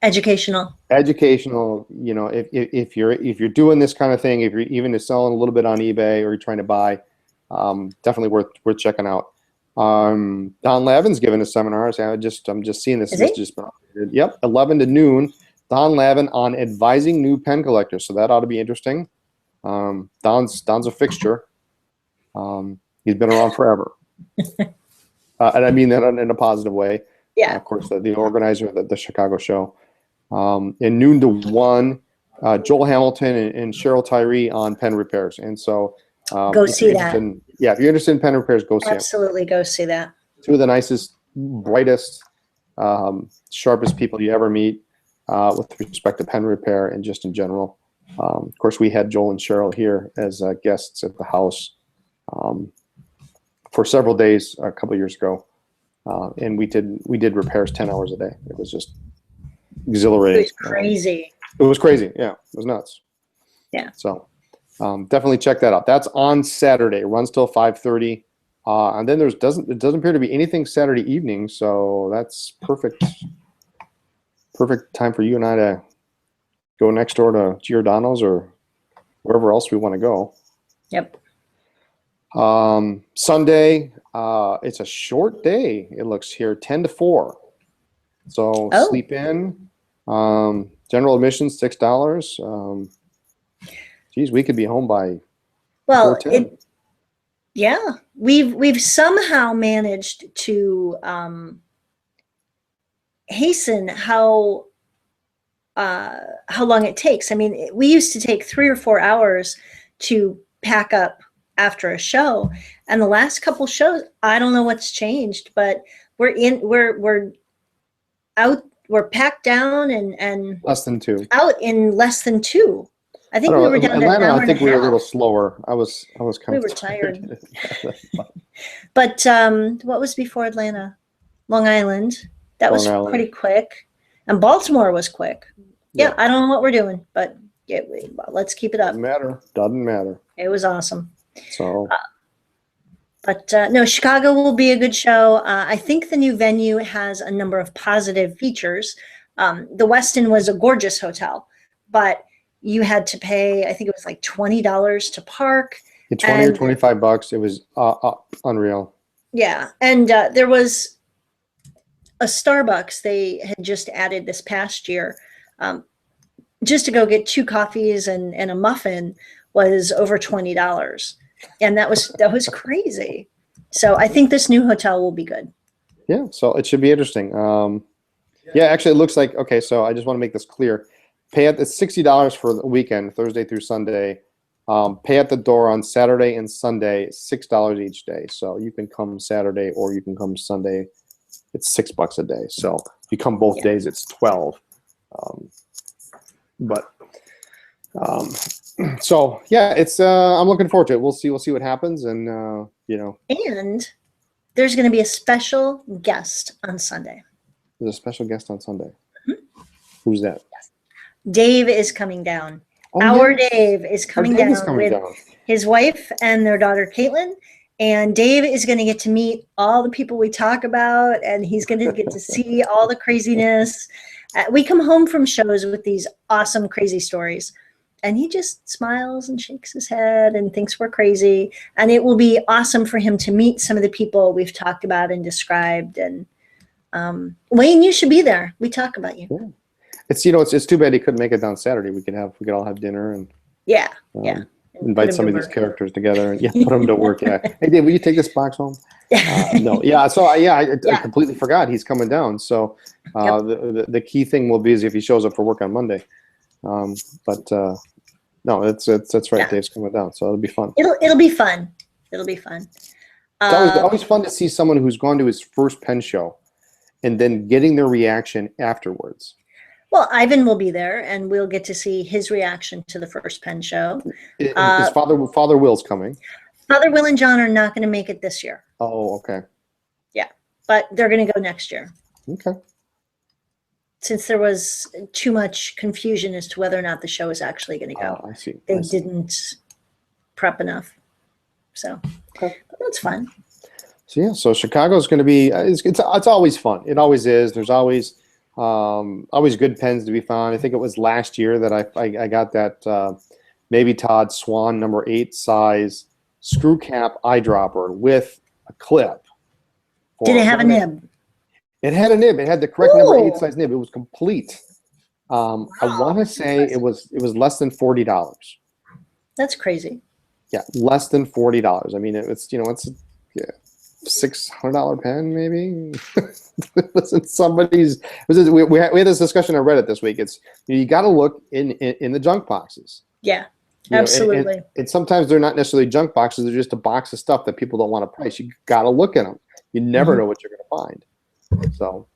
[SPEAKER 2] educational.
[SPEAKER 1] If you're doing this kind of thing, if you're even selling a little bit on eBay or you're trying to buy, definitely worth checking out. Don Lavin's giving a seminar. So I'm just seeing this. Yep, 11 to noon. Don Lavin on advising new pen collectors. So that ought to be interesting. Don's a fixture. He's been around forever. And I mean that in a positive way.
[SPEAKER 2] Yeah.
[SPEAKER 1] Of course, the organizer of the Chicago show. And noon to 1, Joel Hamilton and Cheryl Tyree on pen repairs. And so
[SPEAKER 2] go see that.
[SPEAKER 1] If you're interested in pen repairs, go see them.
[SPEAKER 2] Absolutely, go see that.
[SPEAKER 1] 2 of the nicest, brightest, sharpest people you ever meet with respect to pen repair and just in general. Of course, we had Joel and Cheryl here as guests at the house for several days a couple of years ago, and we did repairs 10 hours a day. It was just exhilarating.
[SPEAKER 2] It was crazy.
[SPEAKER 1] It was crazy. Yeah, it was nuts.
[SPEAKER 2] Yeah.
[SPEAKER 1] So definitely check that out. That's on Saturday. It runs till 5:30, and then it doesn't appear to be anything Saturday evening. So that's perfect time for you and I to go next door to Giordano's or wherever else we want to go.
[SPEAKER 2] Yep.
[SPEAKER 1] Sunday, it's a short day. It looks here, 10 to 4. So sleep in. General admission, $6. Geez, we could be home by.
[SPEAKER 2] Well, we've somehow managed to hasten how long it takes. I mean, we used to take 3 or 4 hours to pack up after a show, and the last couple shows, I don't know what's changed, but we're packed down and
[SPEAKER 1] less than 2
[SPEAKER 2] out in less than 2. I think we were down to
[SPEAKER 1] Atlanta.
[SPEAKER 2] an hour
[SPEAKER 1] I think we were a little
[SPEAKER 2] half.
[SPEAKER 1] slower. I was kind of.
[SPEAKER 2] We were tired. But what was before Atlanta? Long Island. That was pretty quick. And Baltimore was quick. Yeah, I don't know what we're doing, but let's keep it up.
[SPEAKER 1] Doesn't matter.
[SPEAKER 2] It was awesome.
[SPEAKER 1] So.
[SPEAKER 2] But no, Chicago will be a good show. I think the new venue has a number of positive features. The Westin was a gorgeous hotel, but you had to pay, I think it was like $20 to park.
[SPEAKER 1] Yeah, 20 or $25. It was unreal.
[SPEAKER 2] Yeah, and there was a Starbucks they had just added this past year. Just to go get 2 coffees and a muffin was over $20. And that was crazy. So I think this new hotel will be good.
[SPEAKER 1] Yeah, so it should be interesting. Yeah, actually, it looks like, okay, so I just want to make this clear. Pay at the $60 for the weekend, Thursday through Sunday. Pay at the door on Saturday and Sunday, $6 each day. So you can come Saturday or you can come Sunday. It's $6 a day. So if you come both days, it's 12. But So yeah, it's I'm looking forward to it. We'll see what happens, and
[SPEAKER 2] And there's going to be a special guest on Sunday.
[SPEAKER 1] there's a special guest on Sunday.
[SPEAKER 2] Mhm.
[SPEAKER 1] Who's that?
[SPEAKER 2] Dave is coming down.
[SPEAKER 1] Oh,
[SPEAKER 2] Our
[SPEAKER 1] yes.
[SPEAKER 2] Dave is
[SPEAKER 1] Our
[SPEAKER 2] coming
[SPEAKER 1] Dave is
[SPEAKER 2] down
[SPEAKER 1] coming
[SPEAKER 2] with
[SPEAKER 1] down.
[SPEAKER 2] his wife and their daughter Caitlin. And Dave is going to get to meet all the people we talk about, and he's going to get to see all the craziness. We come home from shows with these awesome, crazy stories, and he just smiles and shakes his head and thinks we're crazy. And it will be awesome for him to meet some of the people we've talked about and described. And Wayne, you should be there. We talk about you.
[SPEAKER 1] Yeah. It's too bad he couldn't make it down Saturday. We could all have dinner and
[SPEAKER 2] Yeah.
[SPEAKER 1] invite
[SPEAKER 2] Put him
[SPEAKER 1] some
[SPEAKER 2] to
[SPEAKER 1] of these
[SPEAKER 2] work.
[SPEAKER 1] characters together and put them to work. Yeah. Hey, Dave, will you take this box home? No. Yeah. So I completely forgot he's coming down. So the key thing will be is if he shows up for work on Monday. But no, that's right.
[SPEAKER 2] Yeah.
[SPEAKER 1] Dave's coming down, so it'll be fun.
[SPEAKER 2] It'll be fun. It'll be fun.
[SPEAKER 1] It's always fun to see someone who's gone to his first pen show, and then getting their reaction afterwards.
[SPEAKER 2] Well, Ivan will be there, and we'll get to see his reaction to the first pen show.
[SPEAKER 1] His father Will's coming.
[SPEAKER 2] Father Will and John are not going to make it this year.
[SPEAKER 1] Oh, okay.
[SPEAKER 2] Yeah, but they're going to go next year.
[SPEAKER 1] Okay.
[SPEAKER 2] Since there was too much confusion as to whether or not the show is actually going to go.
[SPEAKER 1] I see.
[SPEAKER 2] They didn't prep enough. So but that's fun.
[SPEAKER 1] So yeah, so Chicago's going to be it's always fun. It always is. There's always good pens to be found. I think it was last year that I got that Maybe Todd Swan number 8 size screw cap eyedropper with a clip.
[SPEAKER 2] Did it have a nib?
[SPEAKER 1] It had a nib. It had the correct number 8
[SPEAKER 2] Ooh.
[SPEAKER 1] size nib. It was complete. I want to
[SPEAKER 2] Wow.
[SPEAKER 1] say it was less than $40.
[SPEAKER 2] That's crazy.
[SPEAKER 1] Yeah, less than $40. I mean, it's a $600 pen maybe. It wasn't somebody's. We had this discussion on Reddit this week. It's you got to look in the junk boxes.
[SPEAKER 2] Yeah,
[SPEAKER 1] You know,
[SPEAKER 2] absolutely.
[SPEAKER 1] and sometimes they're not necessarily junk boxes. They're just a box of stuff that people don't want to price. You got to look at them. You never know what you're going to find. So,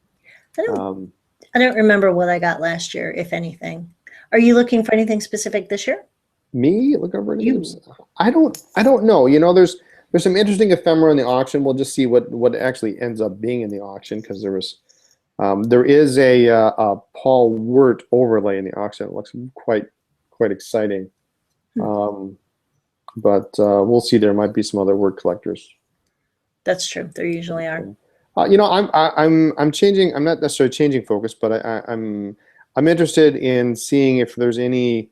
[SPEAKER 2] I don't remember what I got last year, if anything. Are you looking for anything specific this year?
[SPEAKER 1] me look over names. I don't know. There's some interesting ephemera in the auction. We'll just see what actually ends up being in the auction because there is a Paul Wirt overlay in the auction. It looks quite exciting. But we'll see. There might be some other Wirt collectors.
[SPEAKER 2] That's true. There usually are.
[SPEAKER 1] I'm changing. I'm not necessarily changing focus, but I'm interested in seeing if there's any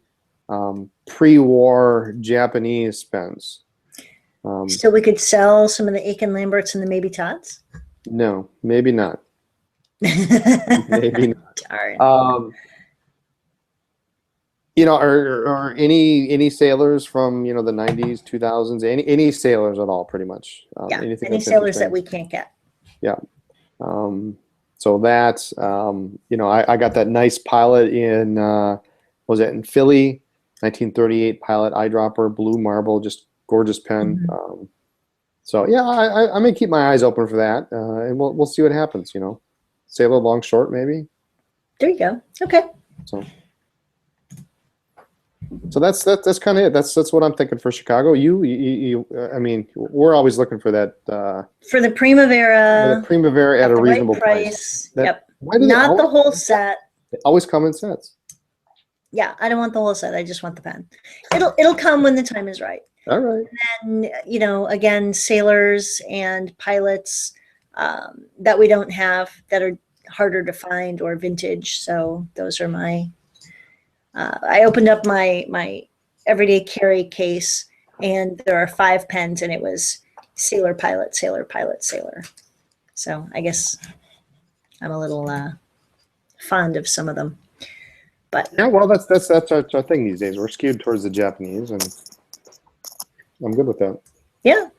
[SPEAKER 1] pre-war Japanese pens.
[SPEAKER 2] So we could sell some of the Aiken Lamberts and the Maybe Todds?
[SPEAKER 1] No, maybe not. Maybe not.
[SPEAKER 2] Darn.
[SPEAKER 1] Or any sailors from the 90s, 2000s, any sailors at all, pretty much.
[SPEAKER 2] Yeah,
[SPEAKER 1] anything
[SPEAKER 2] any
[SPEAKER 1] that's
[SPEAKER 2] sailors that
[SPEAKER 1] interesting.
[SPEAKER 2] we can't get.
[SPEAKER 1] Yeah. So that's I got that nice Pilot in was it in Philly, 1938 Pilot eyedropper, blue marble, just gorgeous pen. So yeah, I may keep my eyes open for that, and we'll see what happens. Sailor long short maybe.
[SPEAKER 2] There you go. Okay.
[SPEAKER 1] So that's kind of it. That's what I'm thinking for Chicago. I mean, we're always looking for that
[SPEAKER 2] For the Primavera,
[SPEAKER 1] the Primavera at a
[SPEAKER 2] the right
[SPEAKER 1] reasonable price.
[SPEAKER 2] Yep.
[SPEAKER 1] Why do
[SPEAKER 2] Not
[SPEAKER 1] they
[SPEAKER 2] the whole set.
[SPEAKER 1] always come in sets?
[SPEAKER 2] Yeah, I don't want the whole set. I just want the pen. It'll come when the time is right.
[SPEAKER 1] All right.
[SPEAKER 2] And again, sailors and pilots that we don't have that are harder to find or vintage. So those are my. I opened up my everyday carry case, and there are 5 pens, and it was sailor, pilot, sailor, pilot, sailor. So I guess I'm a little fond of some of them. But
[SPEAKER 1] Yeah, well, that's our thing these days. We're skewed towards the Japanese, and I'm good with that.
[SPEAKER 2] yeah.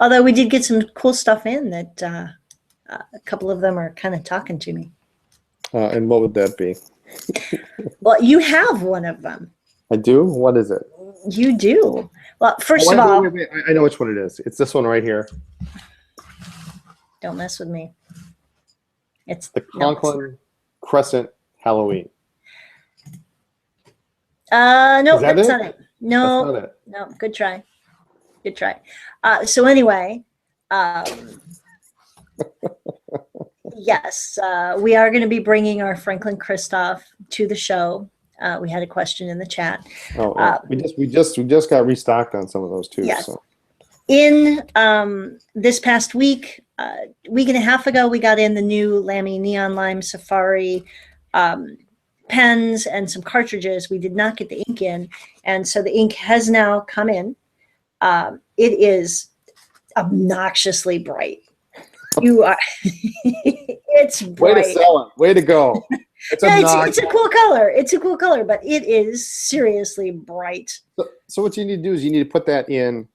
[SPEAKER 2] Although we did get some cool stuff in that a couple of them are kind of talking to me.
[SPEAKER 1] And what would that be?
[SPEAKER 2] Well, you have one of them.
[SPEAKER 1] I do. What is it?
[SPEAKER 2] You do. Well, first of
[SPEAKER 1] Wait,
[SPEAKER 2] all,
[SPEAKER 1] wait. I know which one it is. It's this one right here.
[SPEAKER 2] don't mess with me. It's
[SPEAKER 1] The Conklin Crescent Halloween.
[SPEAKER 2] No,
[SPEAKER 1] Is that
[SPEAKER 2] that's
[SPEAKER 1] it?
[SPEAKER 2] not it.
[SPEAKER 1] That's
[SPEAKER 2] No,
[SPEAKER 1] not it.
[SPEAKER 2] no, good try. Good try. So anyway, um, yes, we are going to be bringing our Franklin Christoph to the show. We had a question in the chat.
[SPEAKER 1] Oh,
[SPEAKER 2] Uh,
[SPEAKER 1] we just got restocked on some of those too.
[SPEAKER 2] yes.
[SPEAKER 1] So
[SPEAKER 2] In this past week, week and a half ago, we got in the new Lamy Neon Lime Safari pens and some cartridges. We did not get the ink in, and so the ink has now come in. It is obnoxiously bright. You are. It's
[SPEAKER 1] way to
[SPEAKER 2] bright.
[SPEAKER 1] sell it. Way to go. It's
[SPEAKER 2] Yeah,
[SPEAKER 1] obnoxious.
[SPEAKER 2] it's a cool color. It's a cool color, but it is seriously bright.
[SPEAKER 1] So what you need to do is you need to put that in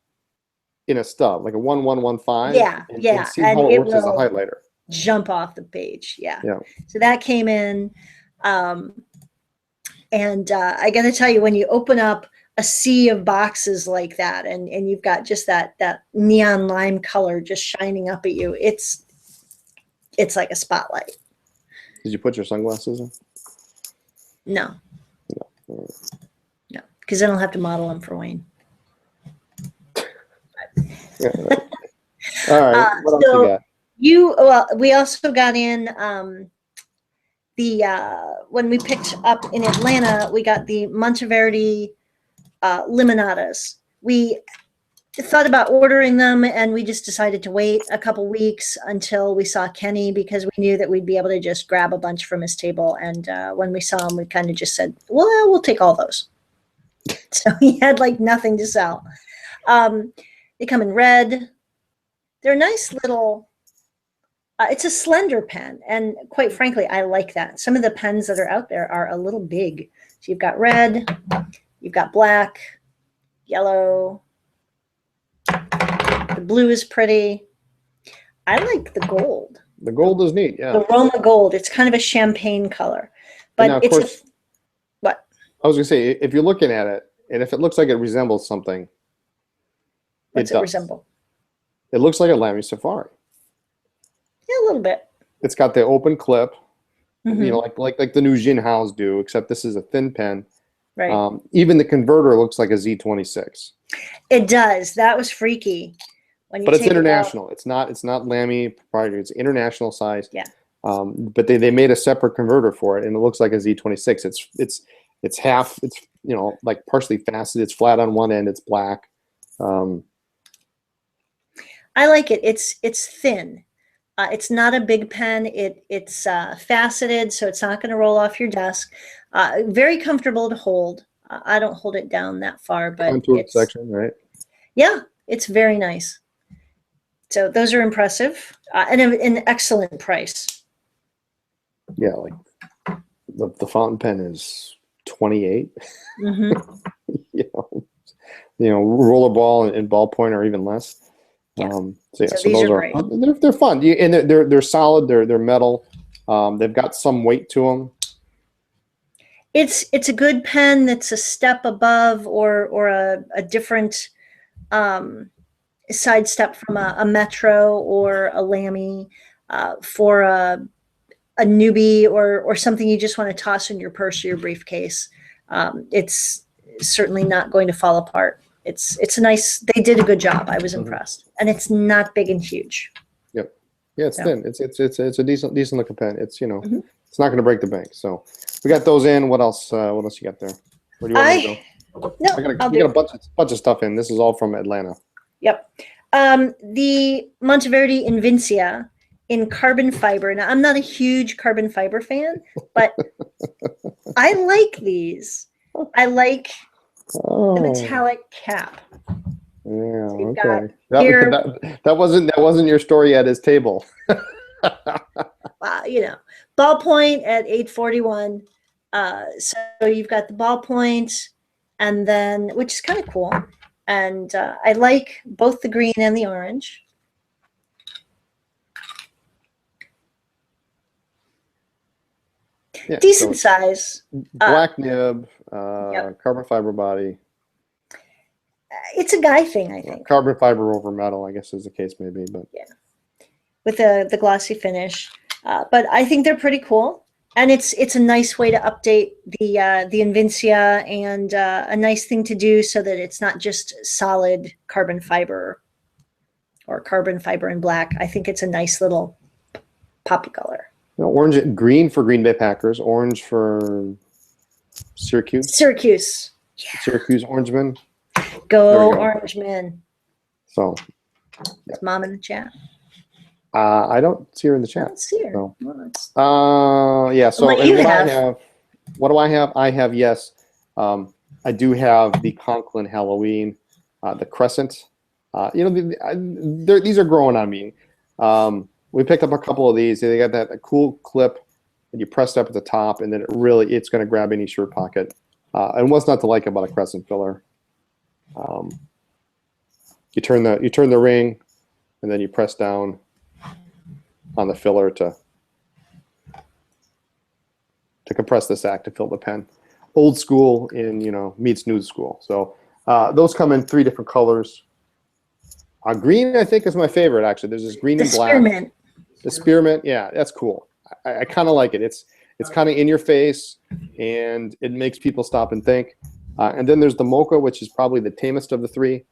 [SPEAKER 1] a stub, like a 1115.
[SPEAKER 2] Yeah,
[SPEAKER 1] and,
[SPEAKER 2] yeah,
[SPEAKER 1] and see
[SPEAKER 2] and
[SPEAKER 1] how it
[SPEAKER 2] it
[SPEAKER 1] works as a
[SPEAKER 2] will
[SPEAKER 1] highlighter.
[SPEAKER 2] jump off the page. Yeah.
[SPEAKER 1] Yeah.
[SPEAKER 2] So that came in. And I got to tell you, when you open up a sea of boxes like that, and you've got just that neon lime color just shining up at you, it's like a spotlight.
[SPEAKER 1] Did you put your sunglasses in?
[SPEAKER 2] No,
[SPEAKER 1] No.
[SPEAKER 2] no, because then I'll have to model them for Wayne.
[SPEAKER 1] Yeah, right. All right. What else
[SPEAKER 2] so
[SPEAKER 1] you got?
[SPEAKER 2] well, we also got in the when we picked up in Atlanta, we got the Monteverdi limonadas. We thought about ordering them, and we just decided to wait a couple weeks until we saw Kenny, because we knew that we'd be able to just grab a bunch from his table. And when we saw him, we kind of just said, well, we'll take all those. So he had like nothing to sell. They come in red. They're nice little, it's a slender pen. And quite frankly, I like that. Some of the pens that are out there are a little big. So you've got red, you've got black, yellow. The blue is pretty. I like the gold.
[SPEAKER 1] The gold is neat. Yeah.
[SPEAKER 2] The Roma gold. It's kind of a champagne color, but
[SPEAKER 1] now, of
[SPEAKER 2] it's
[SPEAKER 1] course,
[SPEAKER 2] what?
[SPEAKER 1] I was gonna say, if you're looking at it, and if it looks like it resembles something,
[SPEAKER 2] What's it
[SPEAKER 1] does.
[SPEAKER 2] resemble?
[SPEAKER 1] It looks like a Lamy Safari.
[SPEAKER 2] Yeah, a little bit.
[SPEAKER 1] It's got the open clip,
[SPEAKER 2] Mhm.
[SPEAKER 1] you know, like the new Jinhaos do, except this is a thin pen.
[SPEAKER 2] Right.
[SPEAKER 1] Even the converter looks like a Z26.
[SPEAKER 2] It does. That was freaky. When you
[SPEAKER 1] But it's
[SPEAKER 2] take it out.
[SPEAKER 1] international. It's not Lamy proprietary. It's international size.
[SPEAKER 2] Yeah.
[SPEAKER 1] But they made a separate converter for it, and it looks like a Z26. It's half. It's like partially faceted. It's flat on one end. It's black.
[SPEAKER 2] I like it. It's thin. It's not a big pen. It's faceted, so it's not going to roll off your desk. Very comfortable to hold. I don't hold it down that far, but
[SPEAKER 1] Contoured section, right?
[SPEAKER 2] yeah, it's very nice. So those are impressive, and an excellent price.
[SPEAKER 1] Yeah, like the fountain pen is 28.
[SPEAKER 2] Mm-hmm.
[SPEAKER 1] Rollerball and ballpoint are even less.
[SPEAKER 2] Yeah.
[SPEAKER 1] So
[SPEAKER 2] these
[SPEAKER 1] those
[SPEAKER 2] are
[SPEAKER 1] are
[SPEAKER 2] great.
[SPEAKER 1] they're fun. And they're solid. They're metal. They've got some weight to them.
[SPEAKER 2] It's a good pen that's a step above or a different sidestep from a Metro or a Lamy for a newbie or something you just want to toss in your purse or your briefcase. It's certainly not going to fall apart. It's a nice. They did a good job. I was impressed, and it's not big and huge.
[SPEAKER 1] Yep. Yeah, it's
[SPEAKER 2] So.
[SPEAKER 1] thin. It's a decent looking pen. It's
[SPEAKER 2] Mhm.
[SPEAKER 1] it's not going to break the bank. So we got those in. What else? What else you got there? Where do you want me to go?
[SPEAKER 2] No,
[SPEAKER 1] We got a bunch of stuff in. This is all from Atlanta.
[SPEAKER 2] Yep. The Monteverdi Invincia in carbon fiber. Now, I'm not a huge carbon fiber fan, but I like these. I like the metallic cap.
[SPEAKER 1] Yeah.
[SPEAKER 2] So
[SPEAKER 1] Okay.
[SPEAKER 2] here-
[SPEAKER 1] That wasn't your story at his table.
[SPEAKER 2] Ballpoint at 841. So you've got the ballpoint, and then, which is kind of cool. And I like both the green and the orange.
[SPEAKER 1] Yeah,
[SPEAKER 2] Decent
[SPEAKER 1] so
[SPEAKER 2] size.
[SPEAKER 1] black nib,
[SPEAKER 2] Yep.
[SPEAKER 1] carbon fiber body,
[SPEAKER 2] It's a guy thing, I think,
[SPEAKER 1] carbon fiber over metal, I guess, as the case may be. But
[SPEAKER 2] with the glossy finish. But I think they're pretty cool. And it's a nice way to update the Invincia, and a nice thing to do so that it's not just solid carbon fiber or carbon fiber in black. I think it's a nice little poppy color.
[SPEAKER 1] You know, orange, green for Green Bay Packers, orange for Syracuse.
[SPEAKER 2] Syracuse,
[SPEAKER 1] Syracuse Orangemen.
[SPEAKER 2] go
[SPEAKER 1] we go.
[SPEAKER 2] Orange Man.
[SPEAKER 1] So
[SPEAKER 2] Is Mom in the chat?
[SPEAKER 1] I don't see her in the
[SPEAKER 2] I
[SPEAKER 1] chat.
[SPEAKER 2] don't see her.
[SPEAKER 1] No.
[SPEAKER 2] Well, that's-
[SPEAKER 1] Yeah. So
[SPEAKER 2] What
[SPEAKER 1] and
[SPEAKER 2] you
[SPEAKER 1] what
[SPEAKER 2] have?
[SPEAKER 1] I have, what do I have? I have, yes. I do have the Conklin Halloween, the Crescent. You know, these are growing on me. We picked up a couple of these. They got that cool clip, and you press it up at the top, and then it's going to grab any shirt pocket. And what's not to like about a Crescent filler? You turn the ring, and then you press down on the filler to compress the sack to fill the pen. Old school meets new school. So those come in 3 different colors. Green, I think, is my favorite, actually. There's this green
[SPEAKER 2] The
[SPEAKER 1] and black.
[SPEAKER 2] spearmint.
[SPEAKER 1] The spearmint, yeah, that's cool. I kind of like it. It's kind of in your face, and it makes people stop and think. And then there's the mocha, which is probably the tamest of the 3,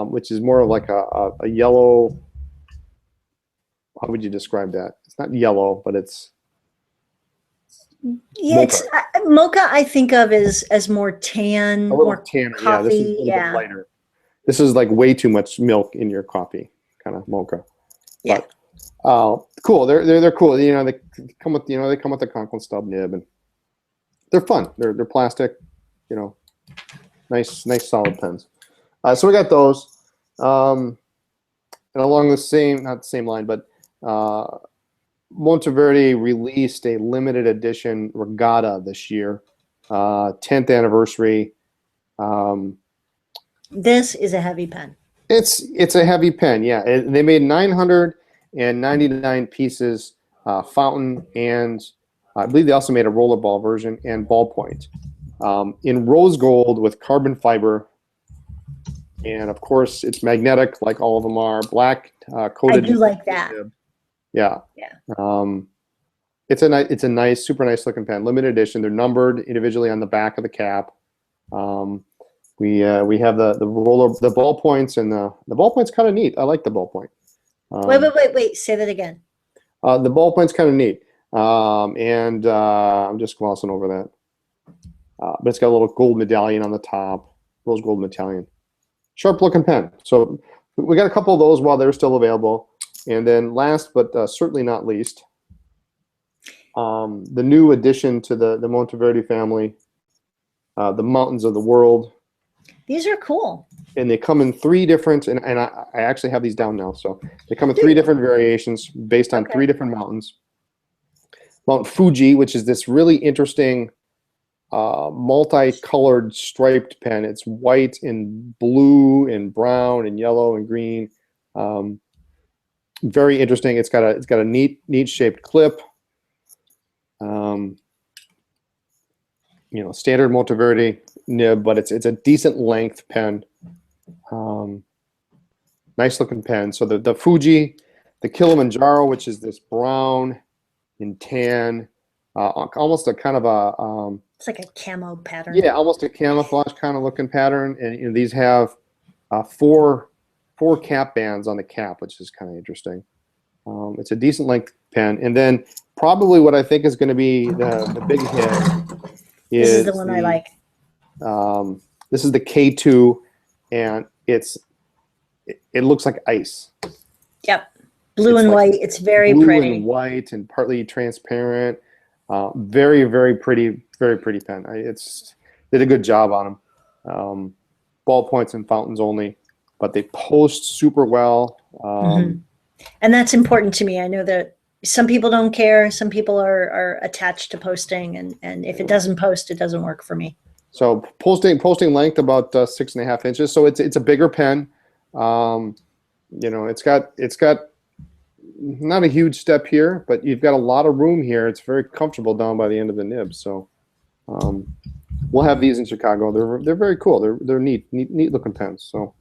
[SPEAKER 1] which is more of like a yellow. How would you describe that? It's not yellow, but it's
[SPEAKER 2] Yeah, mocha I think of as more tan,
[SPEAKER 1] a little
[SPEAKER 2] more
[SPEAKER 1] tanner.
[SPEAKER 2] coffee.
[SPEAKER 1] Yeah, this is a little bit lighter. This is like way too much milk in your coffee, kind of mocha.
[SPEAKER 2] Yeah.
[SPEAKER 1] But, cool. They're cool. You know, they come with the Conklin stub nib, and they're fun. They're plastic. You know, nice solid pens. So we got those. And along the same, not the same line, but Monteverde released a limited edition Regatta this year, 10th anniversary.
[SPEAKER 2] This is a heavy pen.
[SPEAKER 1] It's a heavy pen, yeah. They made 999 pieces, fountain, and I believe they also made a rollerball version and ballpoint in rose gold with carbon fiber, and of course it's magnetic like all of them are. Black coated.
[SPEAKER 2] I do like that.
[SPEAKER 1] Yeah.
[SPEAKER 2] Yeah.
[SPEAKER 1] It's a nice, super nice looking pen. Limited edition. They're numbered individually on the back of the cap. We have the ballpoints, and the ballpoint's kind of neat. I like the ballpoint.
[SPEAKER 2] Wait. Say that again.
[SPEAKER 1] The ballpoint's kind of neat. And I'm just glossing over that. But it's got a little gold medallion on the top, rose gold medallion. Sharp looking pen. So we got a couple of those while they're still available. And then last but certainly not least, the new addition to the Monteverde family, the Mountains of the World.
[SPEAKER 2] These are cool.
[SPEAKER 1] And they come in 3 different, and I actually have these down now. So they come in 3 different variations based on 3 different mountains. Mount Fuji, which is this really interesting multicolored striped pen. It's white and blue and brown and yellow and green. Very interesting. It's got a neat shaped clip. Standard Monteverde nib, but it's a decent length pen. Nice looking pen. So the Fuji, the Kilimanjaro, which is this brown and tan, almost a kind of a
[SPEAKER 2] it's like a camo pattern.
[SPEAKER 1] Yeah, almost a camouflage kind of looking pattern. And these have 4 cap bands on the cap, which is kind of interesting. It's a decent length pen. And then probably what I think is going to be the big hit
[SPEAKER 2] This is the one I like.
[SPEAKER 1] This is the K2, and it looks like ice.
[SPEAKER 2] Yep. Blue
[SPEAKER 1] It's
[SPEAKER 2] and
[SPEAKER 1] like
[SPEAKER 2] white. It's very
[SPEAKER 1] blue
[SPEAKER 2] pretty.
[SPEAKER 1] and white and partly transparent. Very, very pretty, very pretty pen. Did a good job on them. Ballpoints and fountains only, but they post super well.
[SPEAKER 2] And that's important to me. I know that some people don't care. Some people are attached to posting, and if it doesn't post, it doesn't work for me.
[SPEAKER 1] So posting length about 6.5 inches. So it's a bigger pen. It's got not a huge step here, but you've got a lot of room here. It's very comfortable down by the end of the nib. So we'll have these in Chicago. They're very cool. They're neat looking pens. So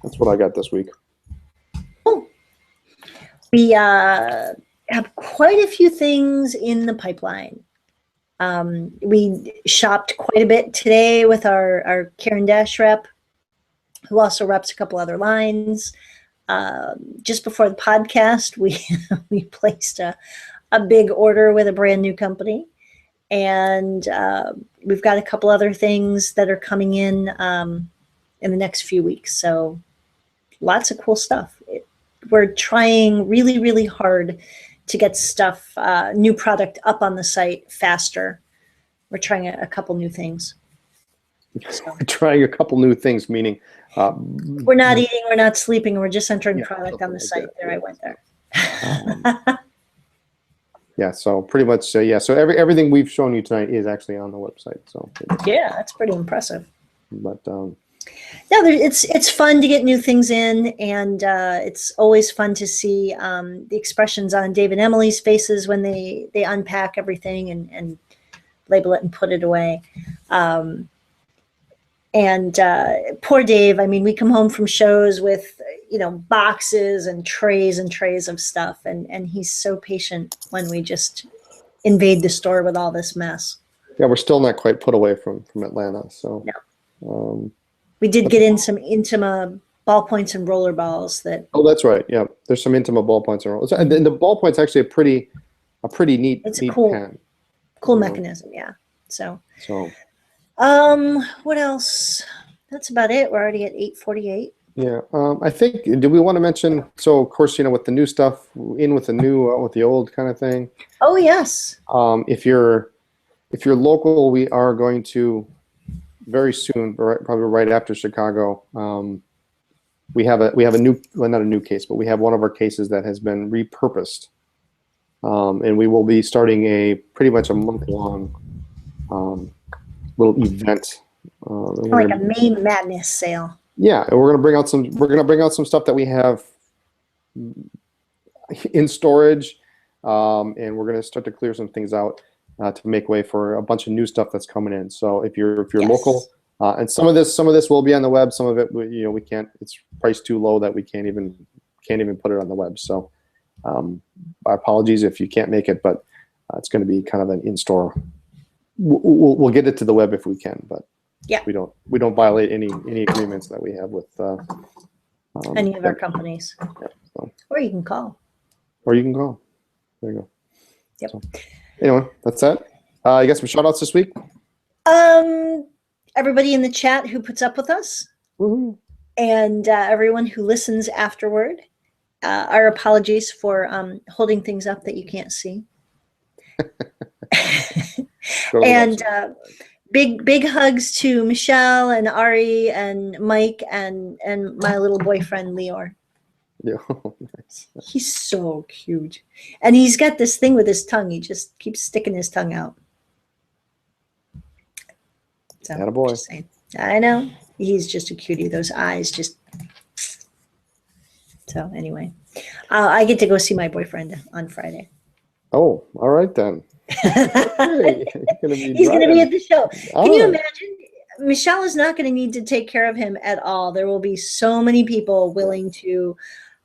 [SPEAKER 1] that's what I got this week.
[SPEAKER 2] We have quite a few things in the pipeline. We shopped quite a bit today with our Karen Dash rep, who also reps a couple other lines. Just before the podcast, we placed a big order with a brand new company. And we've got a couple other things that are coming in the next few weeks. So lots of cool stuff. We're trying really, really hard to get stuff, new product up on the site faster. We're trying a couple new things. So,
[SPEAKER 1] Trying a couple new things, meaning
[SPEAKER 2] we're not eating, we're not sleeping, we're just entering
[SPEAKER 1] Yeah,
[SPEAKER 2] product on the
[SPEAKER 1] something
[SPEAKER 2] site.
[SPEAKER 1] like that,
[SPEAKER 2] There,
[SPEAKER 1] yeah.
[SPEAKER 2] I went there.
[SPEAKER 1] Yeah, so pretty much, yeah. So everything we've shown you tonight is actually on the website. So,
[SPEAKER 2] Yeah, that's pretty impressive.
[SPEAKER 1] but
[SPEAKER 2] No, it's fun to get new things in, and it's always fun to see the expressions on Dave and Emily's faces when they unpack everything and label it and put it away. And poor Dave, I mean, we come home from shows with, boxes and trays of stuff, and he's so patient when we just invade the store with all this mess.
[SPEAKER 1] yeah, we're still not quite put away from Atlanta. So
[SPEAKER 2] No. We did get in some Intima ballpoints and roller balls that.
[SPEAKER 1] Oh, that's right. Yeah, there's some Intima ballpoints around, and the ballpoint's actually a pretty neat.
[SPEAKER 2] It's
[SPEAKER 1] neat
[SPEAKER 2] a cool
[SPEAKER 1] pen.
[SPEAKER 2] mechanism, yeah. So.
[SPEAKER 1] So.
[SPEAKER 2] What else? That's about it. We're already at 8:48.
[SPEAKER 1] Yeah, I think. Do we want to mention? So, of course, with the new stuff, in with the new, out with the old, kind of thing.
[SPEAKER 2] Oh yes.
[SPEAKER 1] If you're local, we are going to very soon, probably right after Chicago. We have a new, well, not a new case, but we have one of our cases that has been repurposed, and we will be starting pretty much a month-long little event.
[SPEAKER 2] Like a May Madness sale.
[SPEAKER 1] Yeah, and we're gonna bring out some stuff that we have in storage, and we're gonna start to clear some things out to make way for a bunch of new stuff that's coming in. So if you're
[SPEAKER 2] Yes.
[SPEAKER 1] local, and some of this will be on the web. Some of it, we can't. It's priced too low that we can't even put it on the web. So our apologies if you can't make it, but it's going to be kind of an in-store. We'll get it to the web if we can, but
[SPEAKER 2] yeah,
[SPEAKER 1] we don't violate any agreements that we have with
[SPEAKER 2] any of our companies.
[SPEAKER 1] Yeah, so.
[SPEAKER 2] Or you can call.
[SPEAKER 1] Or you can call. There you go.
[SPEAKER 2] Yep.
[SPEAKER 1] So, anyway, that's that. You got some shout outs this week?
[SPEAKER 2] Everybody in the chat who puts up with us.
[SPEAKER 1] Woohoo.
[SPEAKER 2] And everyone who listens afterward. Our apologies for holding things up that you can't see. And big hugs to Michelle and Ari and Mike and my little boyfriend Leor.
[SPEAKER 1] Yeah. Nice.
[SPEAKER 2] He's so cute, and he's got this thing with his tongue. He just keeps sticking his tongue out. So,
[SPEAKER 1] Attaboy.
[SPEAKER 2] just saying. I know, he's just a cutie. Those eyes just. So anyway, I get to go see my boyfriend on Friday.
[SPEAKER 1] Oh, all right then. Hey,
[SPEAKER 2] He's going to be at the show. Can you
[SPEAKER 1] right.
[SPEAKER 2] imagine? Michelle is not going to need to take care of him at all. There will be so many people willing to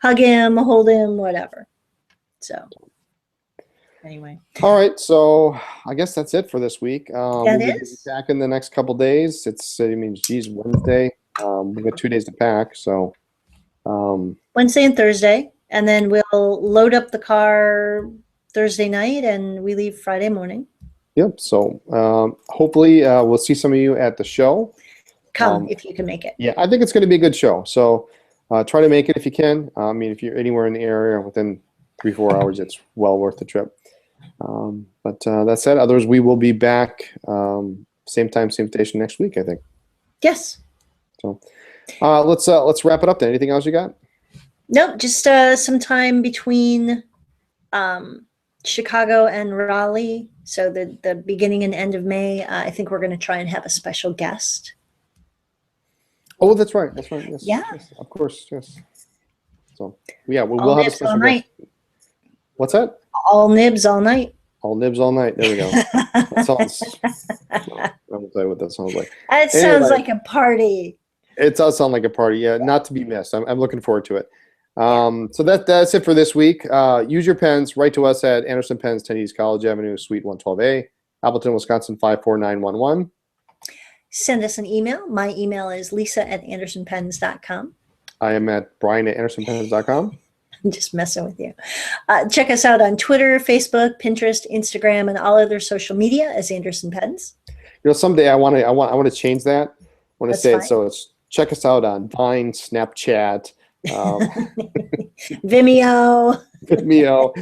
[SPEAKER 2] hug him, hold him, whatever. So anyway.
[SPEAKER 1] All right, so I guess that's it for this week.
[SPEAKER 2] That
[SPEAKER 1] we'll
[SPEAKER 2] is.
[SPEAKER 1] be back in the next couple days. Geez, Wednesday. We got 2 days to pack, so.
[SPEAKER 2] Wednesday and Thursday, and then we'll load up the car Thursday night, and we leave Friday morning.
[SPEAKER 1] Yep. So hopefully we'll see some of you at the show.
[SPEAKER 2] Come if you can make it.
[SPEAKER 1] Yeah, I think it's going to be a good show. So try to make it if you can. I mean, if you're anywhere in the area within 3-4 hours, it's well worth the trip. But that said, others, we will be back same time, same station next week, I think.
[SPEAKER 2] Yes.
[SPEAKER 1] So let's wrap it up then. Anything else you got?
[SPEAKER 2] Nope. Just sometime between Chicago and Raleigh. So the beginning and end of May, I think we're going to try and have a special guest.
[SPEAKER 1] Oh, that's right. That's right. Yes.
[SPEAKER 2] Yeah.
[SPEAKER 1] Yes, of course. Yes. So yeah, we'll
[SPEAKER 2] All
[SPEAKER 1] have a
[SPEAKER 2] nibs
[SPEAKER 1] special
[SPEAKER 2] all night.
[SPEAKER 1] guest. What's that?
[SPEAKER 2] All nibs all night.
[SPEAKER 1] All nibs all night. There we go. That sounds. I won't tell you what that sounds like.
[SPEAKER 2] That sounds
[SPEAKER 1] Anyway.
[SPEAKER 2] like a party.
[SPEAKER 1] It does sound like a party. Yeah, not to be missed. I'm looking forward to it. So that's it for this week. Use your pens. Write to us at Anderson Pens, 10 East College Avenue, Suite 112A, Appleton, Wisconsin 54911.
[SPEAKER 2] Send us an email. My email is lisa@andersonpens.com.
[SPEAKER 1] I am at brian@andersonpens.com.
[SPEAKER 2] I'm just messing with you. Check us out on Twitter, Facebook, Pinterest, Instagram, and all other social media as Anderson Pens.
[SPEAKER 1] Someday I want to change that. I want to
[SPEAKER 2] That's
[SPEAKER 1] say
[SPEAKER 2] fine.
[SPEAKER 1] it so it's check us out on Vine, Snapchat,
[SPEAKER 2] Vimeo.
[SPEAKER 1] Vimeo.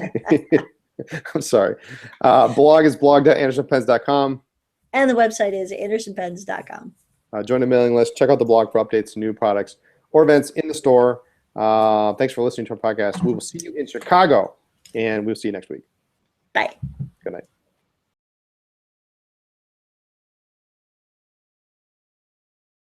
[SPEAKER 1] I'm sorry. Blog is blog.andersonpens.com.
[SPEAKER 2] And the website is andersonpens.com.
[SPEAKER 1] Join the mailing list. Check out the blog for updates to new products or events in the store. Thanks for listening to our podcast. We will see you in Chicago, and we'll see you next week.
[SPEAKER 2] Bye.